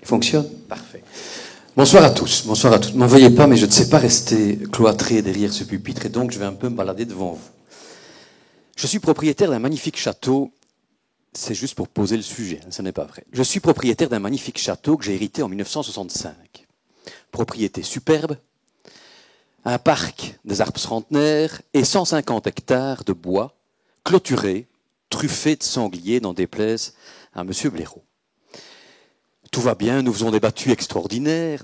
Fonctionne? Parfait. Bonsoir à tous. Bonsoir à tous. Ne m'en veuillez pas, mais je ne sais pas rester cloîtré derrière ce pupitre et donc je vais un peu me balader devant vous. Je suis propriétaire d'un magnifique château. C'est juste pour poser le sujet, ce n'est pas vrai. Je suis propriétaire d'un magnifique château que j'ai hérité en 1965. Propriété superbe, un parc des arbres centenaires et 150 hectares de bois clôturés, truffés de sangliers, n'en déplaise à M. Blaireau. Tout va bien, nous faisons des battues extraordinaires,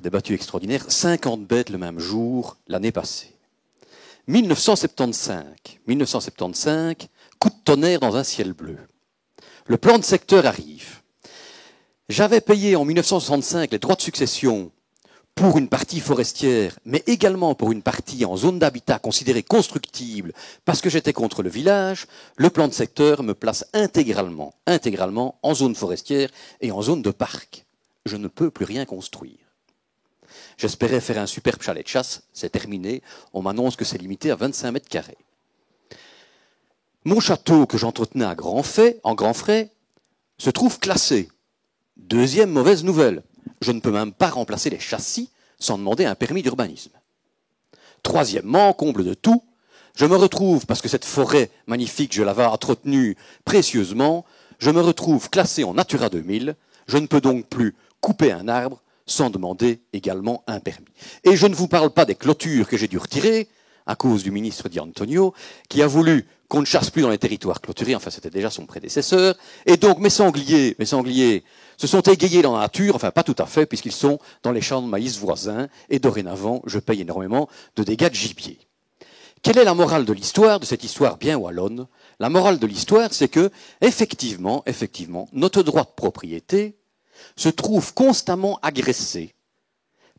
50 bêtes le même jour l'année passée. 1975, coup de tonnerre dans un ciel bleu. Le plan de secteur arrive. J'avais payé en 1965 les droits de succession pour une partie forestière, mais également pour une partie en zone d'habitat considérée constructible, parce que j'étais contre le village. Le plan de secteur me place intégralement en zone forestière et en zone de parc. Je ne peux plus rien construire. J'espérais faire un superbe chalet de chasse, c'est terminé. On m'annonce que c'est limité à 25 mètres carrés. Mon château que j'entretenais en grand frais, se trouve classé. Deuxième mauvaise nouvelle, je ne peux même pas remplacer les châssis sans demander un permis d'urbanisme. Troisièmement, comble de tout, je me retrouve, parce que cette forêt magnifique, je l'avais entretenue précieusement, je me retrouve classé en Natura 2000, je ne peux donc plus couper un arbre sans demander également un permis. Et je ne vous parle pas des clôtures que j'ai dû retirer, à cause du ministre Di Antonio, qui a voulu qu'on ne chasse plus dans les territoires clôturés, enfin c'était déjà son prédécesseur, et donc mes sangliers se sont égayés dans la nature, enfin pas tout à fait, puisqu'ils sont dans les champs de maïs voisins, et dorénavant je paye énormément de dégâts de gibier. Quelle est la morale de l'histoire, de cette histoire bien wallonne? La morale de l'histoire, c'est que, effectivement, notre droit de propriété se trouve constamment agressé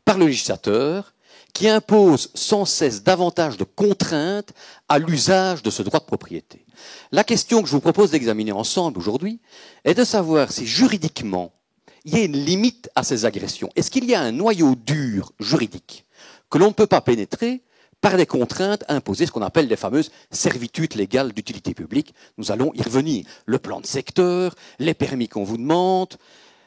par le législateur qui impose sans cesse davantage de contraintes à l'usage de ce droit de propriété. La question que je vous propose d'examiner ensemble aujourd'hui est de savoir si juridiquement il y a une limite à ces agressions. Est-ce qu'il y a un noyau dur juridique que l'on ne peut pas pénétrer par des contraintes imposées, ce qu'on appelle les fameuses servitudes légales d'utilité publique? Nous allons y revenir. Le plan de secteur, les permis qu'on vous demande,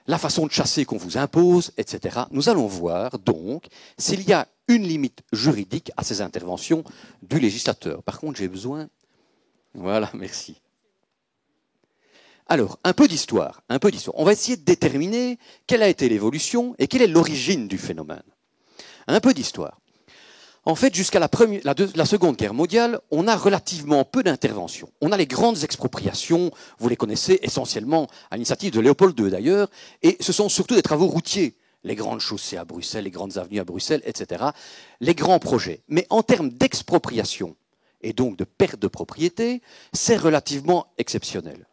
la façon de chasser qu'on vous impose, etc. Nous allons voir donc s'il y a une limite juridique à ces interventions du législateur. Par contre, j'ai besoin... Voilà, merci. Alors, un peu d'histoire. On va essayer de déterminer quelle a été l'évolution et quelle est l'origine du phénomène. Un peu d'histoire. En fait, jusqu'à la Seconde Guerre mondiale, on a relativement peu d'interventions. On a les grandes expropriations, vous les connaissez essentiellement à l'initiative de Léopold II d'ailleurs, et ce sont surtout des travaux routiers, les grandes chaussées à Bruxelles, les grandes avenues à Bruxelles, etc., les grands projets. Mais en termes d'expropriation et donc de perte de propriété, c'est relativement exceptionnel.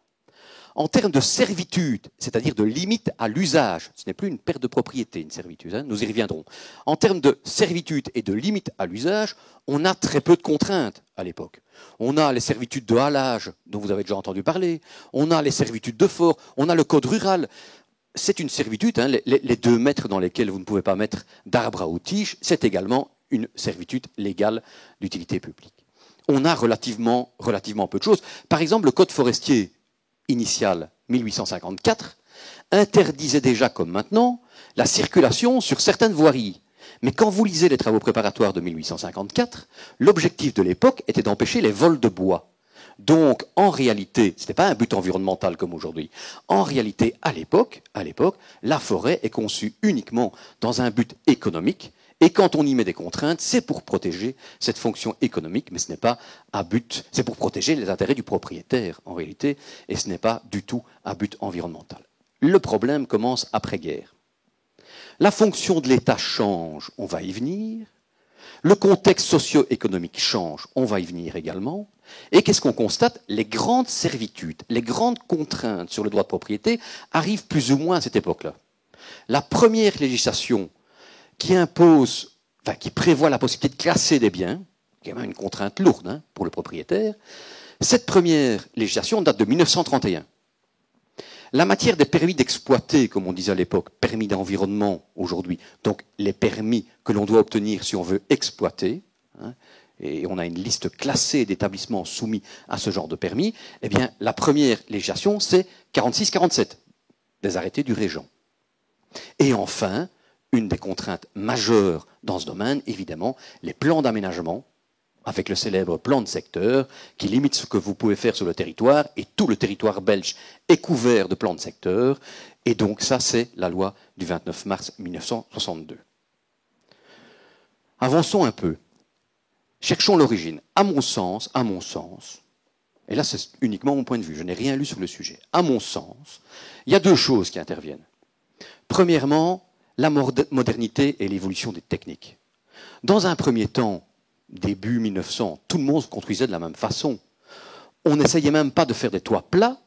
En termes de servitude, c'est-à-dire de limite à l'usage, ce n'est plus une perte de propriété, une servitude, nous y reviendrons. En termes de servitude et de limite à l'usage, on a très peu de contraintes à l'époque. On a les servitudes de halage, dont vous avez déjà entendu parler, on a les servitudes de fort, on a le code rural. C'est une servitude, les 2 mètres dans lesquels vous ne pouvez pas mettre d'arbre à outils, c'est également une servitude légale d'utilité publique. On a relativement peu de choses. Par exemple, le code forestier initial 1854 interdisait déjà, comme maintenant, la circulation sur certaines voiries. Mais quand vous lisez les travaux préparatoires de 1854, l'objectif de l'époque était d'empêcher les vols de bois. Donc, en réalité, ce n'était pas un but environnemental comme aujourd'hui. En réalité, à l'époque, la forêt est conçue uniquement dans un but économique. Et quand on y met des contraintes, c'est pour protéger cette fonction économique, mais ce n'est pas à but, c'est pour protéger les intérêts du propriétaire, en réalité, et ce n'est pas du tout à but environnemental. Le problème commence après-guerre. La fonction de l'État change, on va y venir. Le contexte socio-économique change, on va y venir également. Et qu'est-ce qu'on constate? Les grandes servitudes, les grandes contraintes sur le droit de propriété arrivent plus ou moins à cette époque-là. La première législation qui prévoit la possibilité de classer des biens, qui est quand même une contrainte lourde pour le propriétaire, cette première législation date de 1931. La matière des permis d'exploiter, comme on disait à l'époque, permis d'environnement aujourd'hui, donc les permis que l'on doit obtenir si on veut exploiter, et on a une liste classée d'établissements soumis à ce genre de permis, eh bien, la première législation, c'est 46-47, des arrêtés du régent. Et enfin, une des contraintes majeures dans ce domaine, évidemment, les plans d'aménagement, avec le célèbre plan de secteur, qui limite ce que vous pouvez faire sur le territoire, et tout le territoire belge est couvert de plans de secteur, et donc ça, c'est la loi du 29 mars 1962. Avançons un peu. Cherchons l'origine. À mon sens, et là c'est uniquement mon point de vue, je n'ai rien lu sur le sujet, à mon sens, il y a deux choses qui interviennent. Premièrement, la modernité et l'évolution des techniques. Dans un premier temps, début 1900, tout le monde se construisait de la même façon. On n'essayait même pas de faire des toits plats,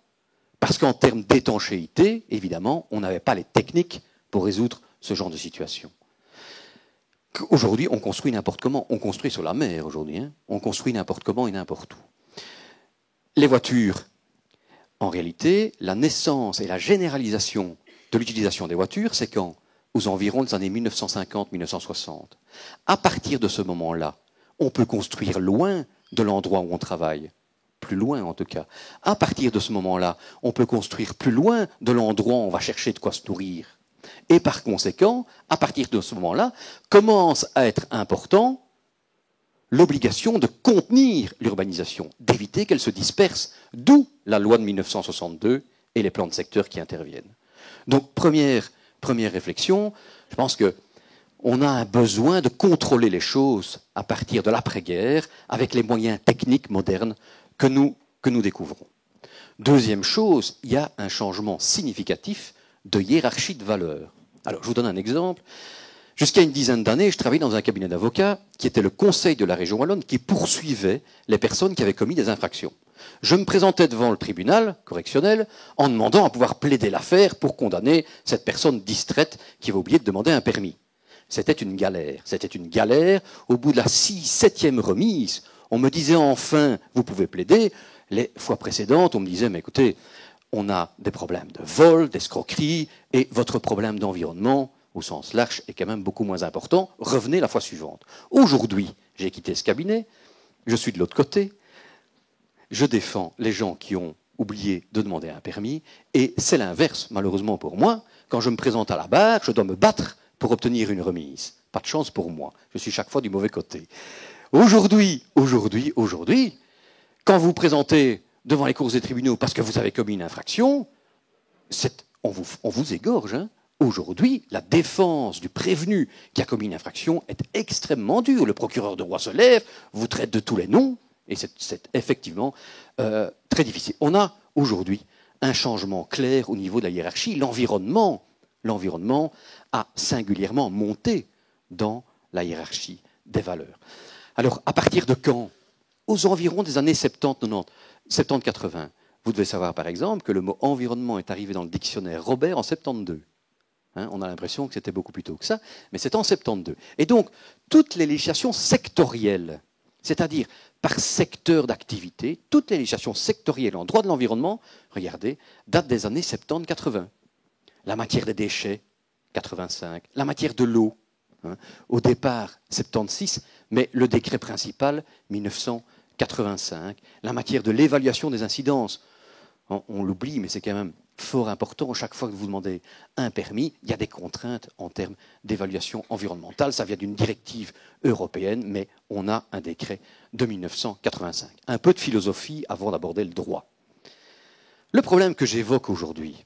parce qu'en termes d'étanchéité, évidemment, on n'avait pas les techniques pour résoudre ce genre de situation. Aujourd'hui, on construit n'importe comment. On construit sur la mer aujourd'hui. Hein. On construit n'importe comment et n'importe où. Les voitures, en réalité, la naissance et la généralisation de l'utilisation des voitures, c'est quand, aux environs des années 1950-1960. À partir de ce moment-là, on peut construire loin de l'endroit où on travaille. Plus loin, en tout cas. À partir de ce moment-là, on peut construire plus loin de l'endroit où on va chercher de quoi se nourrir. Et par conséquent, à partir de ce moment-là, commence à être important l'obligation de contenir l'urbanisation, d'éviter qu'elle se disperse, d'où la loi de 1962 et les plans de secteur qui interviennent. Donc, première réflexion, je pense qu'on a un besoin de contrôler les choses à partir de l'après-guerre avec les moyens techniques modernes que nous découvrons. Deuxième chose, il y a un changement significatif de hiérarchie de valeurs. Alors, je vous donne un exemple. Jusqu'à une dizaine d'années, je travaillais dans un cabinet d'avocats qui était le conseil de la région wallonne qui poursuivait les personnes qui avaient commis des infractions. Je me présentais devant le tribunal correctionnel en demandant à pouvoir plaider l'affaire pour condamner cette personne distraite qui avait oublié de demander un permis. C'était une galère. C'était une galère. Au bout de la 7e remise, on me disait enfin, vous pouvez plaider. Les fois précédentes, on me disait, mais écoutez, on a des problèmes de vol, d'escroquerie, et votre problème d'environnement, au sens large, est quand même beaucoup moins important. Revenez la fois suivante. Aujourd'hui, j'ai quitté ce cabinet, je suis de l'autre côté, je défends les gens qui ont oublié de demander un permis, et c'est l'inverse, malheureusement pour moi. Quand je me présente à la barre, je dois me battre pour obtenir une remise. Pas de chance pour moi, je suis chaque fois du mauvais côté. Aujourd'hui, quand vous vous présentez devant les cours des tribunaux parce que vous avez commis une infraction, on vous égorge. Hein. Aujourd'hui, la défense du prévenu qui a commis une infraction est extrêmement dure. Le procureur de Rouen se lève, vous traite de tous les noms, et c'est effectivement très difficile. On a aujourd'hui un changement clair au niveau de la hiérarchie. L'environnement a singulièrement monté dans la hiérarchie des valeurs. Alors, à partir de quand? Aux environs des années 70, 80. Vous devez savoir, par exemple, que le mot environnement est arrivé dans le dictionnaire Robert en 72. Hein, on a l'impression que c'était beaucoup plus tôt que ça, mais c'est en 72. Et donc, toutes les législations sectorielles, c'est-à-dire par secteur d'activité, toutes les législations sectorielles en droit de l'environnement, regardez, datent des années 70-80. La matière des déchets, 85. La matière de l'eau, hein, au départ, 76, mais le décret principal, 1985. La matière de l'évaluation des incidences, on l'oublie, mais c'est quand même fort important. Chaque fois que vous demandez un permis, il y a des contraintes en termes d'évaluation environnementale. Ça vient d'une directive européenne, mais on a un décret de 1985. Un peu de philosophie avant d'aborder le droit. Le problème que j'évoque aujourd'hui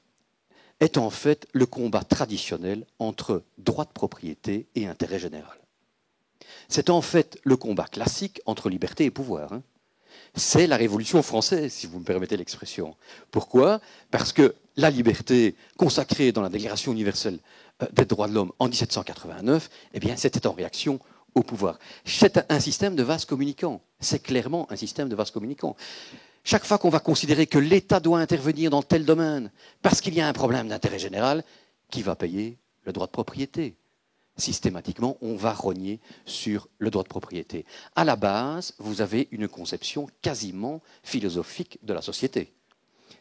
est en fait le combat traditionnel entre droit de propriété et intérêt général. C'est en fait le combat classique entre liberté et pouvoir. Hein. C'est la Révolution française, si vous me permettez l'expression. Pourquoi? Parce que la liberté consacrée dans la Déclaration universelle des droits de l'homme en 1789, eh bien, c'était en réaction au pouvoir. C'est un système de vase communicant. C'est clairement un système de vase communicant. Chaque fois qu'on va considérer que l'État doit intervenir dans tel domaine parce qu'il y a un problème d'intérêt général, qui va payer? Le droit de propriété. Systématiquement, on va rogner sur le droit de propriété. À la base, vous avez une conception quasiment philosophique de la société.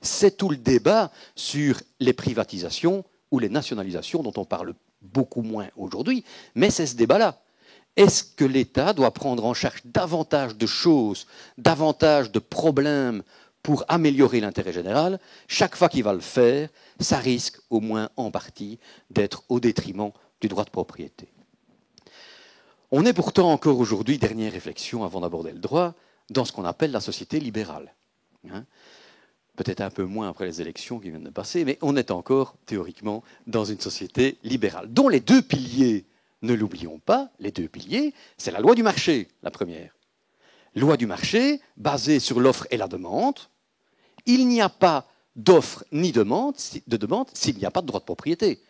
C'est tout le débat sur les privatisations ou les nationalisations dont on parle beaucoup moins aujourd'hui, mais c'est ce débat-là. Est-ce que l'État doit prendre en charge davantage de choses, davantage de problèmes pour améliorer l'intérêt général, chaque fois qu'il va le faire, ça risque au moins en partie d'être au détriment du droit de propriété. On est pourtant encore aujourd'hui, dernière réflexion avant d'aborder le droit, dans ce qu'on appelle la société libérale. Peut-être un peu moins après les élections qui viennent de passer, mais on est encore théoriquement dans une société libérale, dont les deux piliers, ne l'oublions pas, les deux piliers, c'est la loi du marché, la première. Loi du marché basée sur l'offre et la demande. Il n'y a pas d'offre ni de demande s'il n'y a pas de droit de propriété.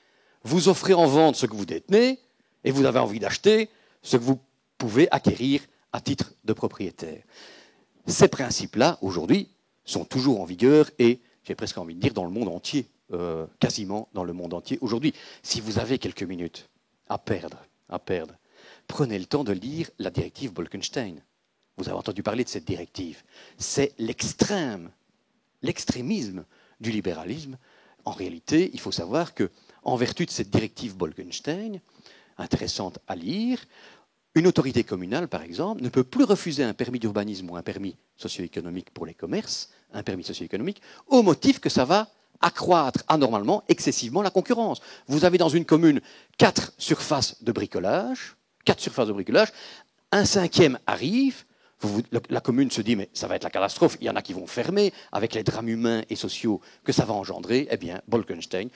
Vous offrez en vente ce que vous détenez et vous avez envie d'acheter ce que vous pouvez acquérir à titre de propriétaire. Ces principes-là, aujourd'hui, sont toujours en vigueur et, j'ai presque envie de dire, dans le monde entier, quasiment dans le monde entier aujourd'hui. Si vous avez quelques minutes à perdre, prenez le temps de lire la directive Bolkestein. Vous avez entendu parler de cette directive. C'est l'extrémisme du libéralisme. En réalité, il faut savoir que, en vertu de cette directive Bolkestein, intéressante à lire, une autorité communale, par exemple, ne peut plus refuser un permis d'urbanisme ou un permis socio-économique pour les commerces, un permis socio-économique, au motif que ça va accroître anormalement, excessivement la concurrence. Vous avez dans une commune 4 surfaces de bricolage, un cinquième arrive, la commune se dit mais ça va être la catastrophe, il y en a qui vont fermer, avec les drames humains et sociaux que ça va engendrer, eh bien, Bolkestein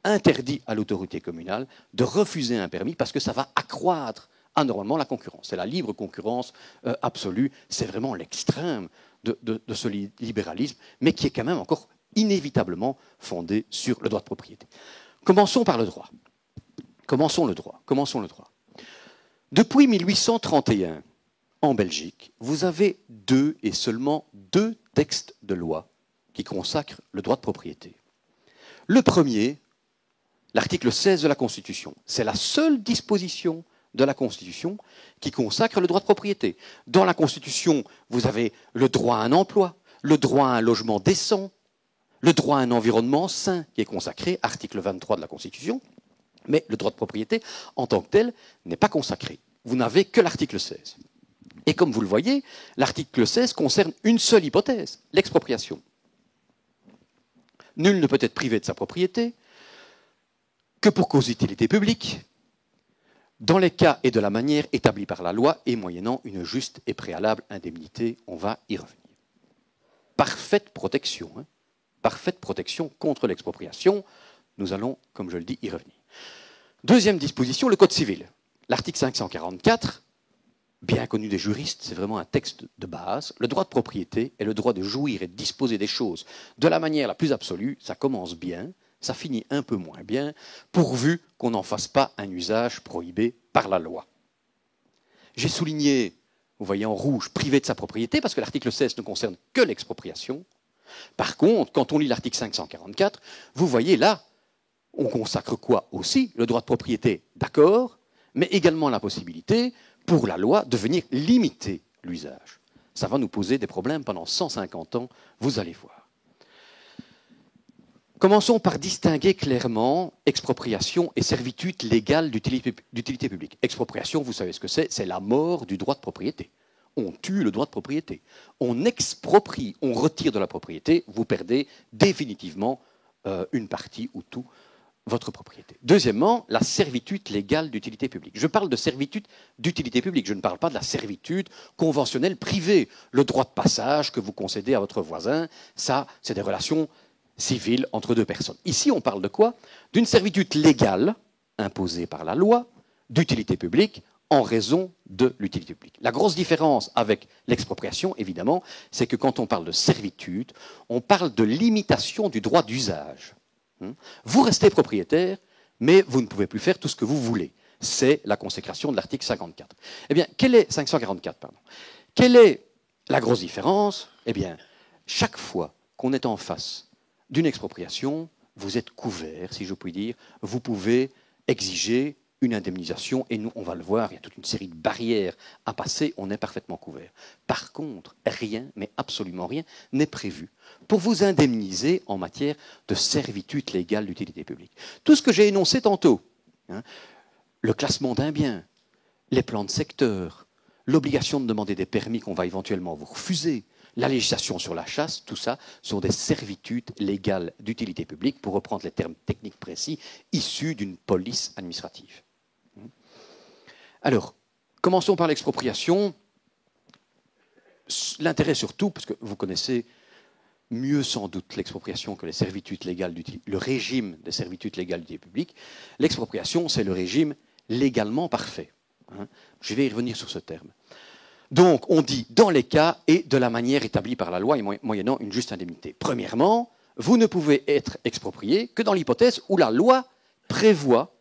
interdit à l'autorité communale de refuser un permis parce que ça va accroître anormalement la concurrence. C'est la libre concurrence absolue, c'est vraiment l'extrême de ce libéralisme, mais qui est quand même encore inévitablement fondé sur le droit de propriété. Commençons par le droit. Commençons le droit. Depuis 1831, en Belgique, vous avez seulement deux textes de loi qui consacrent le droit de propriété. Le premier, l'article 16 de la Constitution. C'est la seule disposition de la Constitution qui consacre le droit de propriété. Dans la Constitution, vous avez le droit à un emploi, le droit à un logement décent, le droit à un environnement sain qui est consacré, article 23 de la Constitution, mais le droit de propriété, en tant que tel, n'est pas consacré. Vous n'avez que l'article 16. Et comme vous le voyez, l'article 16 concerne une seule hypothèse, l'expropriation. Nul ne peut être privé de sa propriété que pour cause d'utilité publique, dans les cas et de la manière établis par la loi et moyennant une juste et préalable indemnité. On va y revenir. Parfaite protection, parfaite protection contre l'expropriation. Nous allons, comme je le dis, y revenir. Deuxième disposition, le Code civil. L'article 544, bien connu des juristes, c'est vraiment un texte de base. Le droit de propriété est le droit de jouir et de disposer des choses de la manière la plus absolue. Ça commence bien, ça finit un peu moins bien, pourvu qu'on n'en fasse pas un usage prohibé par la loi. J'ai souligné, vous voyez en rouge, privé de sa propriété, parce que l'article 16 ne concerne que l'expropriation. Par contre, quand on lit l'article 544, vous voyez là, on consacre quoi aussi? Le droit de propriété, d'accord, mais également la possibilité pour la loi de venir limiter l'usage. Ça va nous poser des problèmes pendant 150 ans, vous allez voir. Commençons par distinguer clairement expropriation et servitude légale d'utilité publique. Expropriation, vous savez ce que c'est la mort du droit de propriété. On tue le droit de propriété. On exproprie, on retire de la propriété, vous perdez définitivement une partie ou tout votre propriété. Deuxièmement, la servitude légale d'utilité publique. Je parle de servitude d'utilité publique, je ne parle pas de la servitude conventionnelle privée. Le droit de passage que vous concédez à votre voisin, ça, c'est des relations civiles entre deux personnes. Ici, on parle de quoi? D'une servitude légale, imposée par la loi, d'utilité publique, en raison de l'utilité publique. La grosse différence avec l'expropriation, évidemment, c'est que quand on parle de servitude, on parle de limitation du droit d'usage. Vous restez propriétaire, mais vous ne pouvez plus faire tout ce que vous voulez. C'est la consécration de l'article 54. Eh bien, 544, pardon. Quelle est la grosse différence? Eh bien, chaque fois qu'on est en face d'une expropriation, vous êtes couvert, si je puis dire. Vous pouvez exiger une indemnisation, et nous, on va le voir, il y a toute une série de barrières à passer, on est parfaitement couvert. Par contre, rien, mais absolument rien, n'est prévu pour vous indemniser en matière de servitude légale d'utilité publique. Tout ce que j'ai énoncé tantôt, le classement d'un bien, les plans de secteur, l'obligation de demander des permis qu'on va éventuellement vous refuser, la législation sur la chasse, tout ça sont des servitudes légales d'utilité publique, pour reprendre les termes techniques précis, issus d'une police administrative. Alors, commençons par l'expropriation. L'intérêt surtout, parce que vous connaissez mieux sans doute l'expropriation que les servitudes légales le régime des servitudes légales d'utilité publique, l'expropriation, c'est le régime légalement parfait. Je vais y revenir sur ce terme. Donc, on dit dans les cas et de la manière établie par la loi et moyennant une juste indemnité. Premièrement, vous ne pouvez être exproprié que dans l'hypothèse où la loi prévoit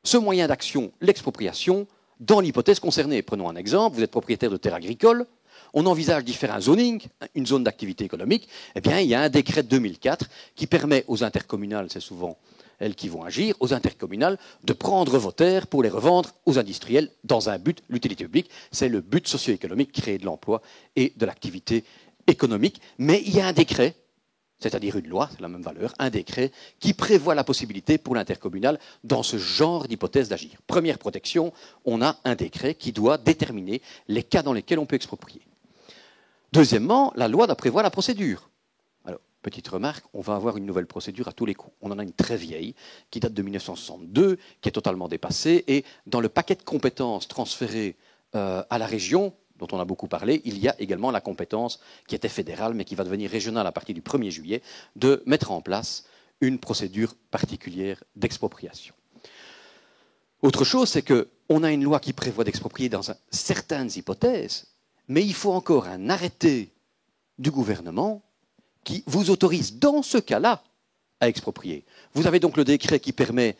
ce moyen d'action, l'expropriation, dans l'hypothèse concernée. Prenons un exemple, vous êtes propriétaire de terres agricoles, on envisage d'y faire un zoning, une zone d'activité économique, eh bien, il y a un décret de 2004 qui permet aux intercommunales, c'est souvent elles qui vont agir, aux intercommunales, de prendre vos terres pour les revendre aux industriels dans un but, l'utilité publique, c'est le but socio-économique, créer de l'emploi et de l'activité économique. Mais il y a un décret, c'est-à-dire une loi, c'est la même valeur, un décret qui prévoit la possibilité pour l'intercommunal dans ce genre d'hypothèse d'agir. Première protection, on a un décret qui doit déterminer les cas dans lesquels on peut exproprier. Deuxièmement, la loi doit prévoir la procédure. Alors, petite remarque, on va avoir une nouvelle procédure à tous les coups. On en a une très vieille, qui date de 1962, qui est totalement dépassée, et dans le paquet de compétences transférées à la région, dont on a beaucoup parlé, il y a également la compétence qui était fédérale, mais qui va devenir régionale à partir du 1er juillet, de mettre en place une procédure particulière d'expropriation. Autre chose, c'est qu'on a une loi qui prévoit d'exproprier dans certaines hypothèses, mais il faut encore un arrêté du gouvernement qui vous autorise, dans ce cas-là, à exproprier. Vous avez donc le décret qui permet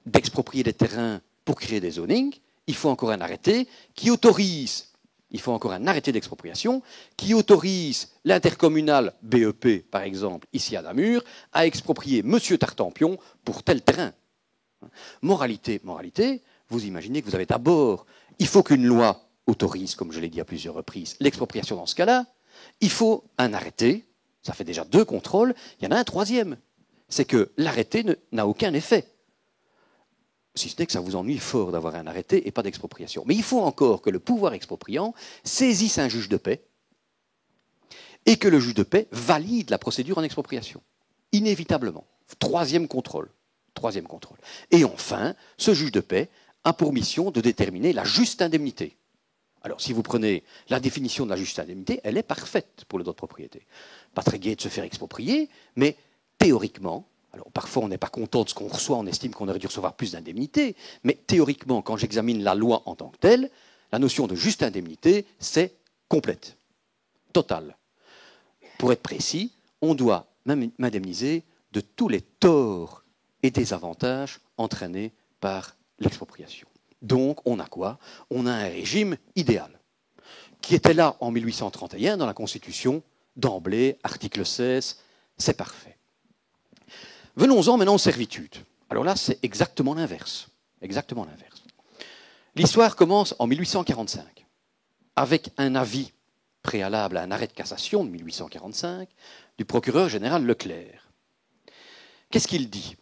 d'exproprier des terrains pour créer des zonings. Il faut encore un arrêté qui autorise, il faut encore un arrêté d'expropriation qui autorise l'intercommunal BEP, par exemple, ici à Namur, à exproprier Monsieur Tartampion pour tel terrain. Moralité, vous imaginez que vous avez d'abord, il faut qu'une loi autorise, comme je l'ai dit à plusieurs reprises, l'expropriation dans ce cas-là. Il faut un arrêté, ça fait déjà 2 contrôles, il y en a un troisième, c'est que l'arrêté n'a aucun effet. Si ce n'est que ça vous ennuie fort d'avoir un arrêté et pas d'expropriation. Mais il faut encore que le pouvoir expropriant saisisse un juge de paix et que le juge de paix valide la procédure en expropriation. Inévitablement. Troisième contrôle. Et enfin, ce juge de paix a pour mission de déterminer la juste indemnité. Alors, si vous prenez la définition de la juste indemnité, elle est parfaite pour le droit de propriété. Pas très gai de se faire exproprier, mais théoriquement, alors parfois on n'est pas content de ce qu'on reçoit, on estime qu'on aurait dû recevoir plus d'indemnité, mais théoriquement, quand j'examine la loi en tant que telle, la notion de juste indemnité, c'est complète, totale. Pour être précis, on doit m'indemniser de tous les torts et désavantages entraînés par l'expropriation. Donc, on a quoi? On a un régime idéal, qui était là en 1831 dans la Constitution, d'emblée, article 16, c'est parfait. Venons-en maintenant aux servitudes. Alors là, c'est exactement l'inverse. Exactement l'inverse. L'histoire commence en 1845, avec un avis préalable à un arrêt de cassation de 1845 du procureur général Leclerc. Qu'est-ce qu'il dit?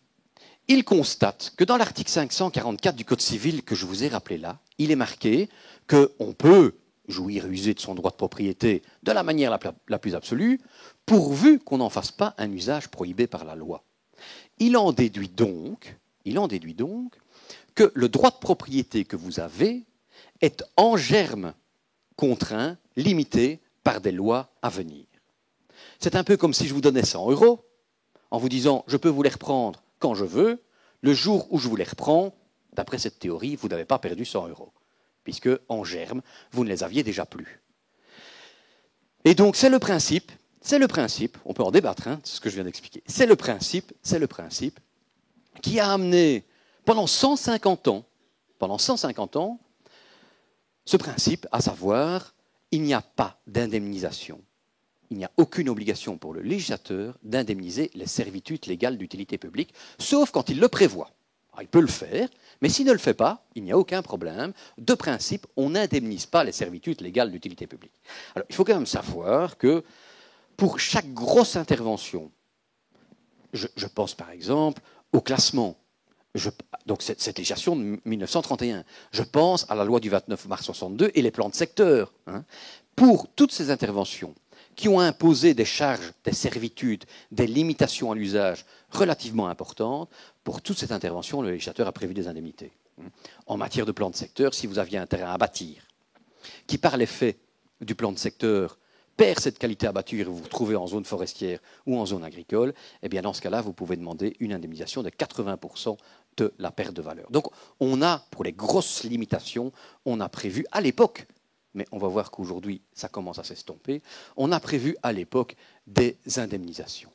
Il constate que dans l'article 544 du Code civil que je vous ai rappelé là, il est marqué qu'on peut jouir et user de son droit de propriété de la manière la plus absolue, pourvu qu'on n'en fasse pas un usage prohibé par la loi. Il en déduit donc que le droit de propriété que vous avez est en germe contraint, limité par des lois à venir. C'est un peu comme si je vous donnais 100 € en vous disant « je peux vous les reprendre quand je veux ». Le jour où je vous les reprends, d'après cette théorie, vous n'avez pas perdu 100 €, puisque en germe, vous ne les aviez déjà plus. Et donc c'est le principe, on peut en débattre, hein, c'est ce que je viens d'expliquer, c'est le principe qui a amené pendant 150 ans, ce principe, à savoir, il n'y a pas d'indemnisation. Il n'y a aucune obligation pour le législateur d'indemniser les servitudes légales d'utilité publique, sauf quand il le prévoit. Alors, il peut le faire, mais s'il ne le fait pas, il n'y a aucun problème. De principe, on n'indemnise pas les servitudes légales d'utilité publique. Alors, il faut quand même savoir que pour chaque grosse intervention, je pense par exemple au classement, donc cette législation de 1931, je pense à la loi du 29 mars 62 et les plans de secteur. Pour toutes ces interventions, qui ont imposé des charges, des servitudes, des limitations à l'usage relativement importantes. Pour toute cette intervention, le législateur a prévu des indemnités. En matière de plan de secteur, si vous aviez un terrain à bâtir, qui par l'effet du plan de secteur perd cette qualité à bâtir et vous vous trouvez en zone forestière ou en zone agricole, eh bien dans ce cas-là, vous pouvez demander une indemnisation de 80% de la perte de valeur. Donc on a, pour les grosses limitations, on a prévu à l'époque, mais on va voir qu'aujourd'hui ça commence à s'estomper, on a prévu à l'époque des indemnisations.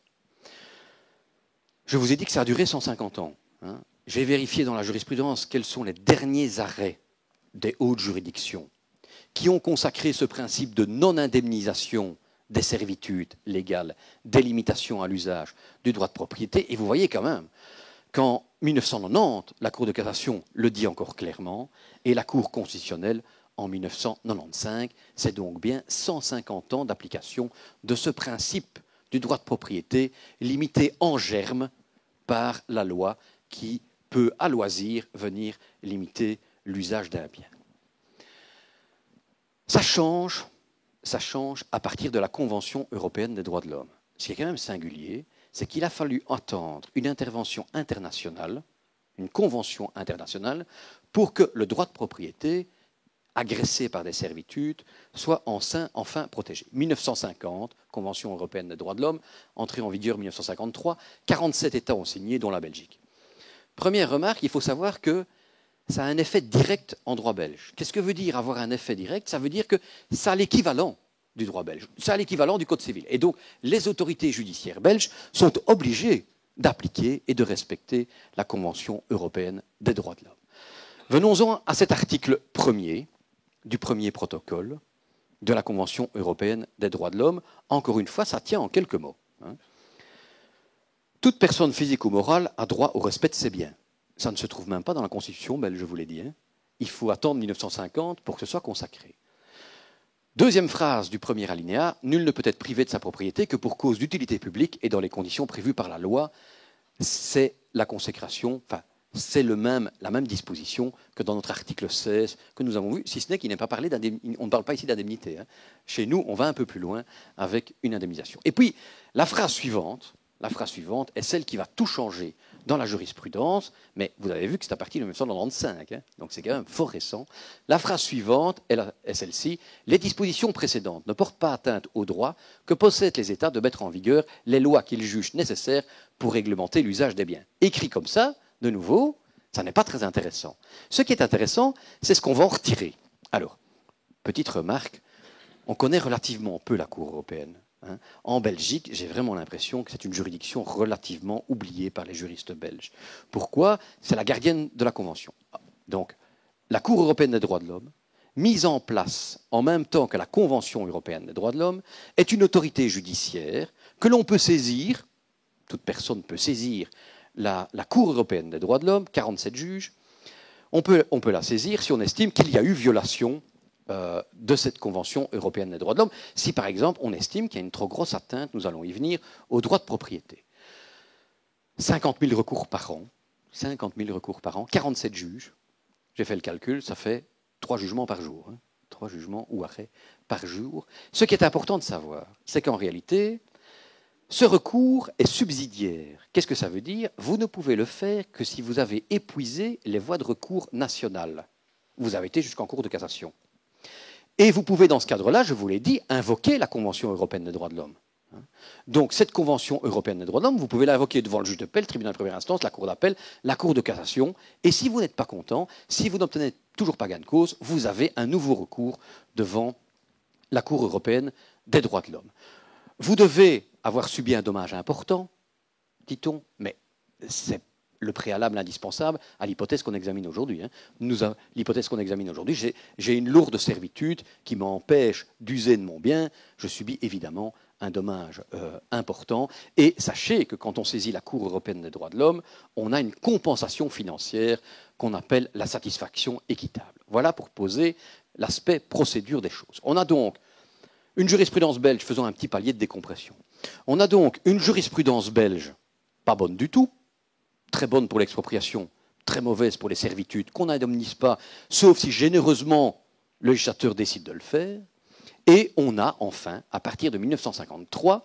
Je vous ai dit que ça a duré 150 ans. Hein. J'ai vérifié dans la jurisprudence quels sont les derniers arrêts des hautes juridictions qui ont consacré ce principe de non-indemnisation des servitudes légales, des limitations à l'usage du droit de propriété. Et vous voyez quand même qu'en 1990, la Cour de cassation le dit encore clairement, et la Cour constitutionnelle en 1995, c'est donc bien 150 ans d'application de ce principe du droit de propriété limité en germe par la loi qui peut à loisir venir limiter l'usage d'un bien. Ça change à partir de la Convention européenne des droits de l'homme. Ce qui est quand même singulier, c'est qu'il a fallu attendre une intervention internationale, une convention internationale, pour que le droit de propriété, agressé par des servitudes, soit enfin protégé. 1950, Convention européenne des droits de l'homme, entrée en vigueur 1953, 47 États ont signé, dont la Belgique. Première remarque, il faut savoir que ça a un effet direct en droit belge. Qu'est-ce que veut dire avoir un effet direct? Ça veut dire que ça a l'équivalent du droit belge, ça a l'équivalent du Code civil. Et donc, les autorités judiciaires belges sont obligées d'appliquer et de respecter la Convention européenne des droits de l'homme. Venons-en à cet article premier du premier protocole de la Convention européenne des droits de l'homme. Encore une fois, ça tient en quelques mots. Toute personne physique ou morale a droit au respect de ses biens. Ça ne se trouve même pas dans la Constitution belge, je vous l'ai dit. Il faut attendre 1950 pour que ce soit consacré. Deuxième phrase du premier alinéa, nul ne peut être privé de sa propriété que pour cause d'utilité publique et dans les conditions prévues par la loi. C'est la consécration, enfin, c'est la même disposition que dans notre article 16 que nous avons vu, si ce n'est qu'il n'est pas parlé d'indemnité. On ne parle pas ici d'indemnité. Chez nous, on va un peu plus loin avec une indemnisation. Et puis, la phrase suivante est celle qui va tout changer dans la jurisprudence, mais vous avez vu que c'est à partir de 1995, donc c'est quand même fort récent. La phrase suivante est celle-ci. Les dispositions précédentes ne portent pas atteinte au droit que possèdent les États de mettre en vigueur les lois qu'ils jugent nécessaires pour réglementer l'usage des biens. Écrit comme ça, de nouveau, ça n'est pas très intéressant. Ce qui est intéressant, c'est ce qu'on va en retirer. Alors, petite remarque, on connaît relativement peu la Cour européenne. En Belgique, j'ai vraiment l'impression que c'est une juridiction relativement oubliée par les juristes belges. Pourquoi? C'est la gardienne de la Convention. Donc, la Cour européenne des droits de l'homme, mise en place en même temps que la Convention européenne des droits de l'homme, est une autorité judiciaire que l'on peut saisir, toute personne peut saisir la Cour européenne des droits de l'homme, 47 juges, on peut la saisir si on estime qu'il y a eu violation de cette Convention européenne des droits de l'homme, si par exemple on estime qu'il y a une trop grosse atteinte, nous allons y venir, au droit de propriété. 50 000 recours par an, 47 juges, j'ai fait le calcul, ça fait 3 jugements par jour, 3 jugements ou arrêts par jour. Ce qui est important de savoir, c'est qu'en réalité, ce recours est subsidiaire. Qu'est-ce que ça veut dire? Vous ne pouvez le faire que si vous avez épuisé les voies de recours nationales. Vous avez été jusqu'en Cour de cassation. Et vous pouvez, dans ce cadre-là, je vous l'ai dit, invoquer la Convention européenne des droits de l'homme. Donc, cette Convention européenne des droits de l'homme, vous pouvez l'invoquer devant le juge de paix, le tribunal de première instance, la Cour d'appel, la Cour de cassation. Et si vous n'êtes pas content, si vous n'obtenez toujours pas gain de cause, vous avez un nouveau recours devant la Cour européenne des droits de l'homme. Vous devez avoir subi un dommage important, dit-on, mais c'est le préalable indispensable à l'hypothèse qu'on examine aujourd'hui. L'hypothèse qu'on examine aujourd'hui, j'ai une lourde servitude qui m'empêche d'user de mon bien, je subis évidemment un dommage important. Et sachez que quand on saisit la Cour européenne des droits de l'homme, on a une compensation financière qu'on appelle la satisfaction équitable. Voilà pour poser l'aspect procédure des choses. On a donc une jurisprudence belge faisant un petit palier de décompression. On a donc une jurisprudence belge pas bonne du tout, très bonne pour l'expropriation, très mauvaise pour les servitudes, qu'on n'indemnise pas, sauf si généreusement le législateur décide de le faire. Et on a enfin, à partir de 1953,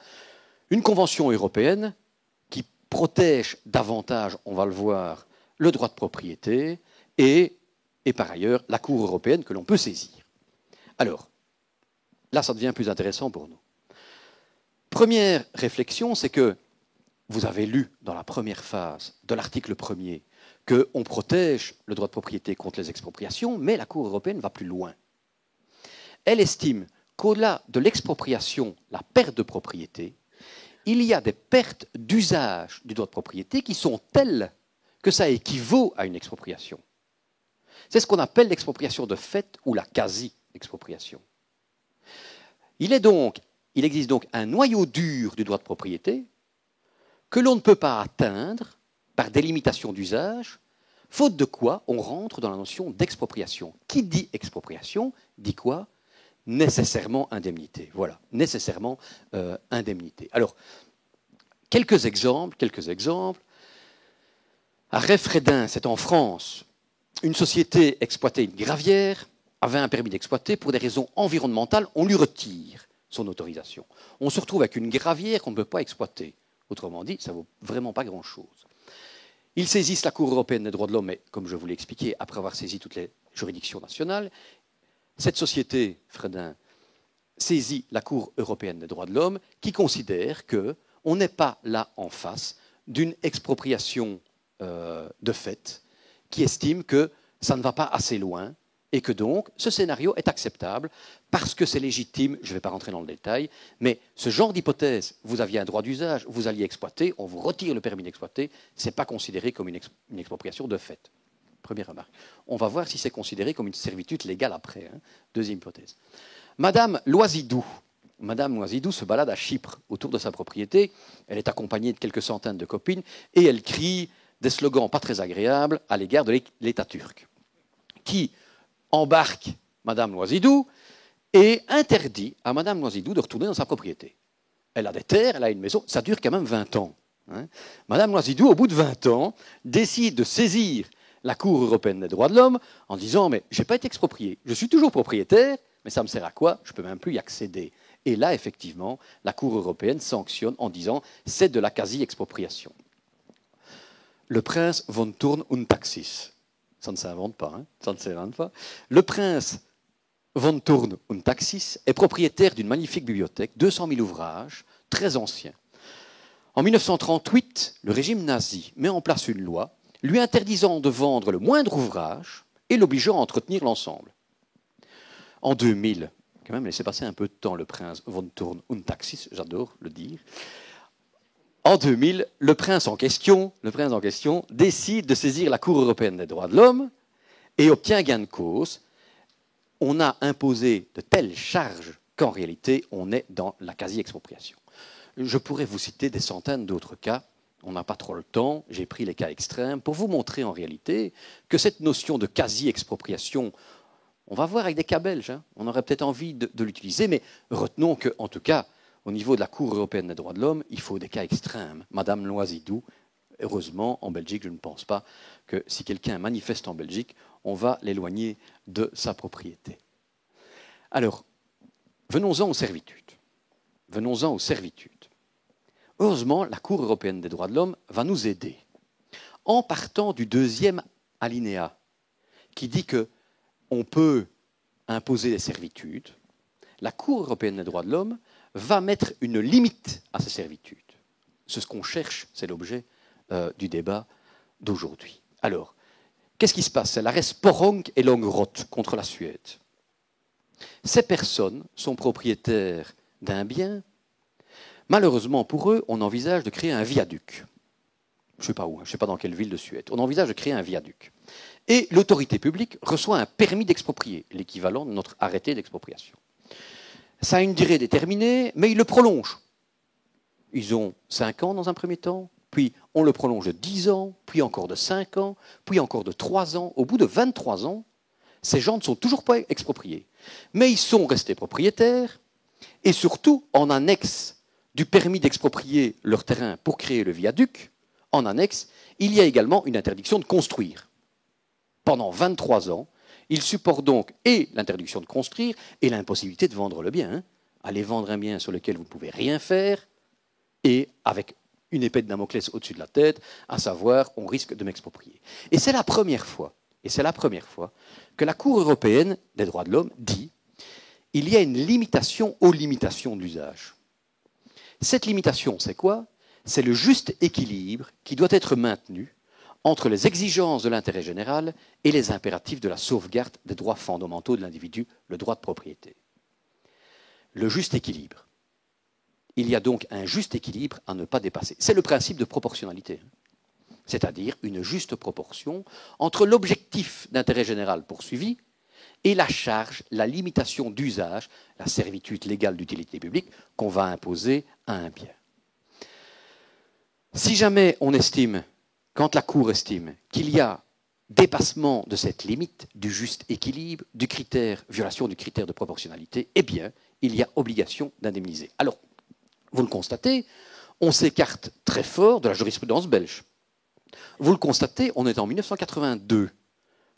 une convention européenne qui protège davantage, on va le voir, le droit de propriété et par ailleurs la Cour européenne que l'on peut saisir. Alors, là, ça devient plus intéressant pour nous. Première réflexion, c'est que vous avez lu dans la première phase de l'article 1er qu'on protège le droit de propriété contre les expropriations, mais la Cour européenne va plus loin. Elle estime qu'au-delà de l'expropriation, la perte de propriété, il y a des pertes d'usage du droit de propriété qui sont telles que ça équivaut à une expropriation. C'est ce qu'on appelle l'expropriation de fait ou la quasi-expropriation. Il existe donc un noyau dur du droit de propriété que l'on ne peut pas atteindre par délimitation d'usage, faute de quoi on rentre dans la notion d'expropriation. Qui dit expropriation dit quoi? Nécessairement indemnité. Voilà, nécessairement indemnité. Alors, quelques exemples. À Réfredin, c'est en France, une société exploitait une gravière, avait un permis d'exploiter, pour des raisons environnementales, on lui retire son autorisation. On se retrouve avec une gravière qu'on ne peut pas exploiter. Autrement dit, ça ne vaut vraiment pas grand-chose. Ils saisissent la Cour européenne des droits de l'homme, mais comme je vous l'ai expliqué, après avoir saisi toutes les juridictions nationales, cette société, Fredin, saisit la Cour européenne des droits de l'homme qui considère qu'on n'est pas là en face d'une expropriation de fait, qui estime que ça ne va pas assez loin et que donc ce scénario est acceptable parce que c'est légitime, je ne vais pas rentrer dans le détail, mais ce genre d'hypothèse, vous aviez un droit d'usage, vous alliez exploiter, on vous retire le permis d'exploiter, ce n'est pas considéré comme une expropriation de fait. Première remarque. On va voir si c'est considéré comme une servitude légale après. Hein. Deuxième hypothèse. Madame Loisidou se balade à Chypre autour de sa propriété. Elle est accompagnée de quelques centaines de copines et elle crie des slogans pas très agréables à l'égard de l'État turc, qui embarque Madame Loisidou et interdit à Madame Loisidou de retourner dans sa propriété. Elle a des terres, elle a une maison, ça dure quand même 20 ans. Hein. Madame Loisidou, au bout de 20 ans, décide de saisir la Cour européenne des droits de l'homme en disant « mais je n'ai pas été exproprié, je suis toujours propriétaire, mais ça me sert à quoi? Je ne peux même plus y accéder. » Et là, effectivement, la Cour européenne sanctionne en disant « c'est de la quasi-expropriation ». Le prince von Thurn und Taxis, ça ne s'invente pas, hein, ça ne s'invente pas. Le prince von Thurn und Taxis est propriétaire d'une magnifique bibliothèque, 200 000 ouvrages, très anciens. En 1938, le régime nazi met en place une loi lui interdisant de vendre le moindre ouvrage et l'obligeant à entretenir l'ensemble. En 2000, quand même laissez passer un peu de temps le prince von Thurn und Taxis, j'adore le dire. En 2000, le prince en question décide de saisir la Cour européenne des droits de l'homme et obtient gain de cause. On a imposé de telles charges qu'en réalité, on est dans la quasi-expropriation. Je pourrais vous citer des centaines d'autres cas. On n'a pas trop le temps, j'ai pris les cas extrêmes pour vous montrer en réalité que cette notion de quasi-expropriation, on va voir avec des cas belges, hein, on aurait peut-être envie de l'utiliser, mais retenons qu'en tout cas, au niveau de la Cour européenne des droits de l'homme, il faut des cas extrêmes. Madame Loisidou, heureusement, en Belgique, je ne pense pas que si quelqu'un manifeste en Belgique, on va l'éloigner de sa propriété. Alors, venons-en aux servitudes. Heureusement, la Cour européenne des droits de l'homme va nous aider en partant du deuxième alinéa qui dit qu'on peut imposer des servitudes. La Cour européenne des droits de l'homme va mettre une limite à ces servitudes. C'est ce qu'on cherche, c'est l'objet du débat d'aujourd'hui. Alors, qu'est-ce qui se passe? C'est l'arrêt Sporrong et Longrot contre la Suède. Ces personnes sont propriétaires d'un bien. Malheureusement pour eux, on envisage de créer un viaduc. Je ne sais pas où, je ne sais pas dans quelle ville de Suède. On envisage de créer un viaduc. Et l'autorité publique reçoit un permis d'exproprier, l'équivalent de notre arrêté d'expropriation. Ça a une durée déterminée, mais ils le prolongent. Ils ont 5 ans dans un premier temps, puis on le prolonge de 10 ans, puis encore de 5 ans, puis encore de 3 ans. Au bout de 23 ans, ces gens ne sont toujours pas expropriés. Mais ils sont restés propriétaires, et surtout, en annexe du permis d'exproprier leur terrain pour créer le viaduc, en annexe, il y a également une interdiction de construire. Pendant 23 ans, Il supporte donc et l'interdiction de construire et l'impossibilité de vendre le bien. Aller vendre un bien sur lequel vous ne pouvez rien faire et avec une épée de Damoclès au-dessus de la tête, à savoir, on risque de m'exproprier. Et c'est la première fois que la Cour européenne des droits de l'homme dit il y a une limitation aux limitations de l'usage. Cette limitation, c'est quoi? C'est le juste équilibre qui doit être maintenu entre les exigences de l'intérêt général et les impératifs de la sauvegarde des droits fondamentaux de l'individu, le droit de propriété. Le juste équilibre. Il y a donc un juste équilibre à ne pas dépasser. C'est le principe de proportionnalité, c'est-à-dire une juste proportion entre l'objectif d'intérêt général poursuivi et la charge, la limitation d'usage, la servitude légale d'utilité publique qu'on va imposer à un bien. Si jamais on estime, quand la Cour estime qu'il y a dépassement de cette limite, du juste équilibre, du critère, violation du critère de proportionnalité, eh bien, il y a obligation d'indemniser. Alors, vous le constatez, on s'écarte très fort de la jurisprudence belge. Vous le constatez, on est en 1982.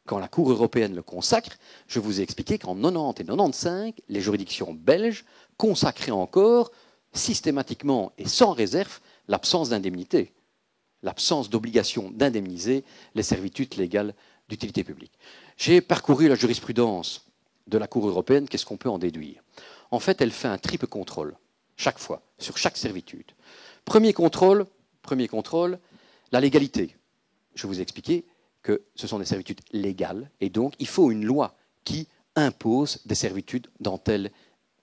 Quand la Cour européenne le consacre, je vous ai expliqué qu'en 90 et 95, les juridictions belges consacraient encore systématiquement et sans réserve l'absence d'indemnité, l'absence d'obligation d'indemniser les servitudes légales d'utilité publique. J'ai parcouru la jurisprudence de la Cour européenne, qu'est-ce qu'on peut en déduire? En fait, elle fait un triple contrôle, chaque fois, sur chaque servitude. Premier contrôle, la légalité. Je vous ai expliqué que ce sont des servitudes légales, et donc il faut une loi qui impose des servitudes dans tel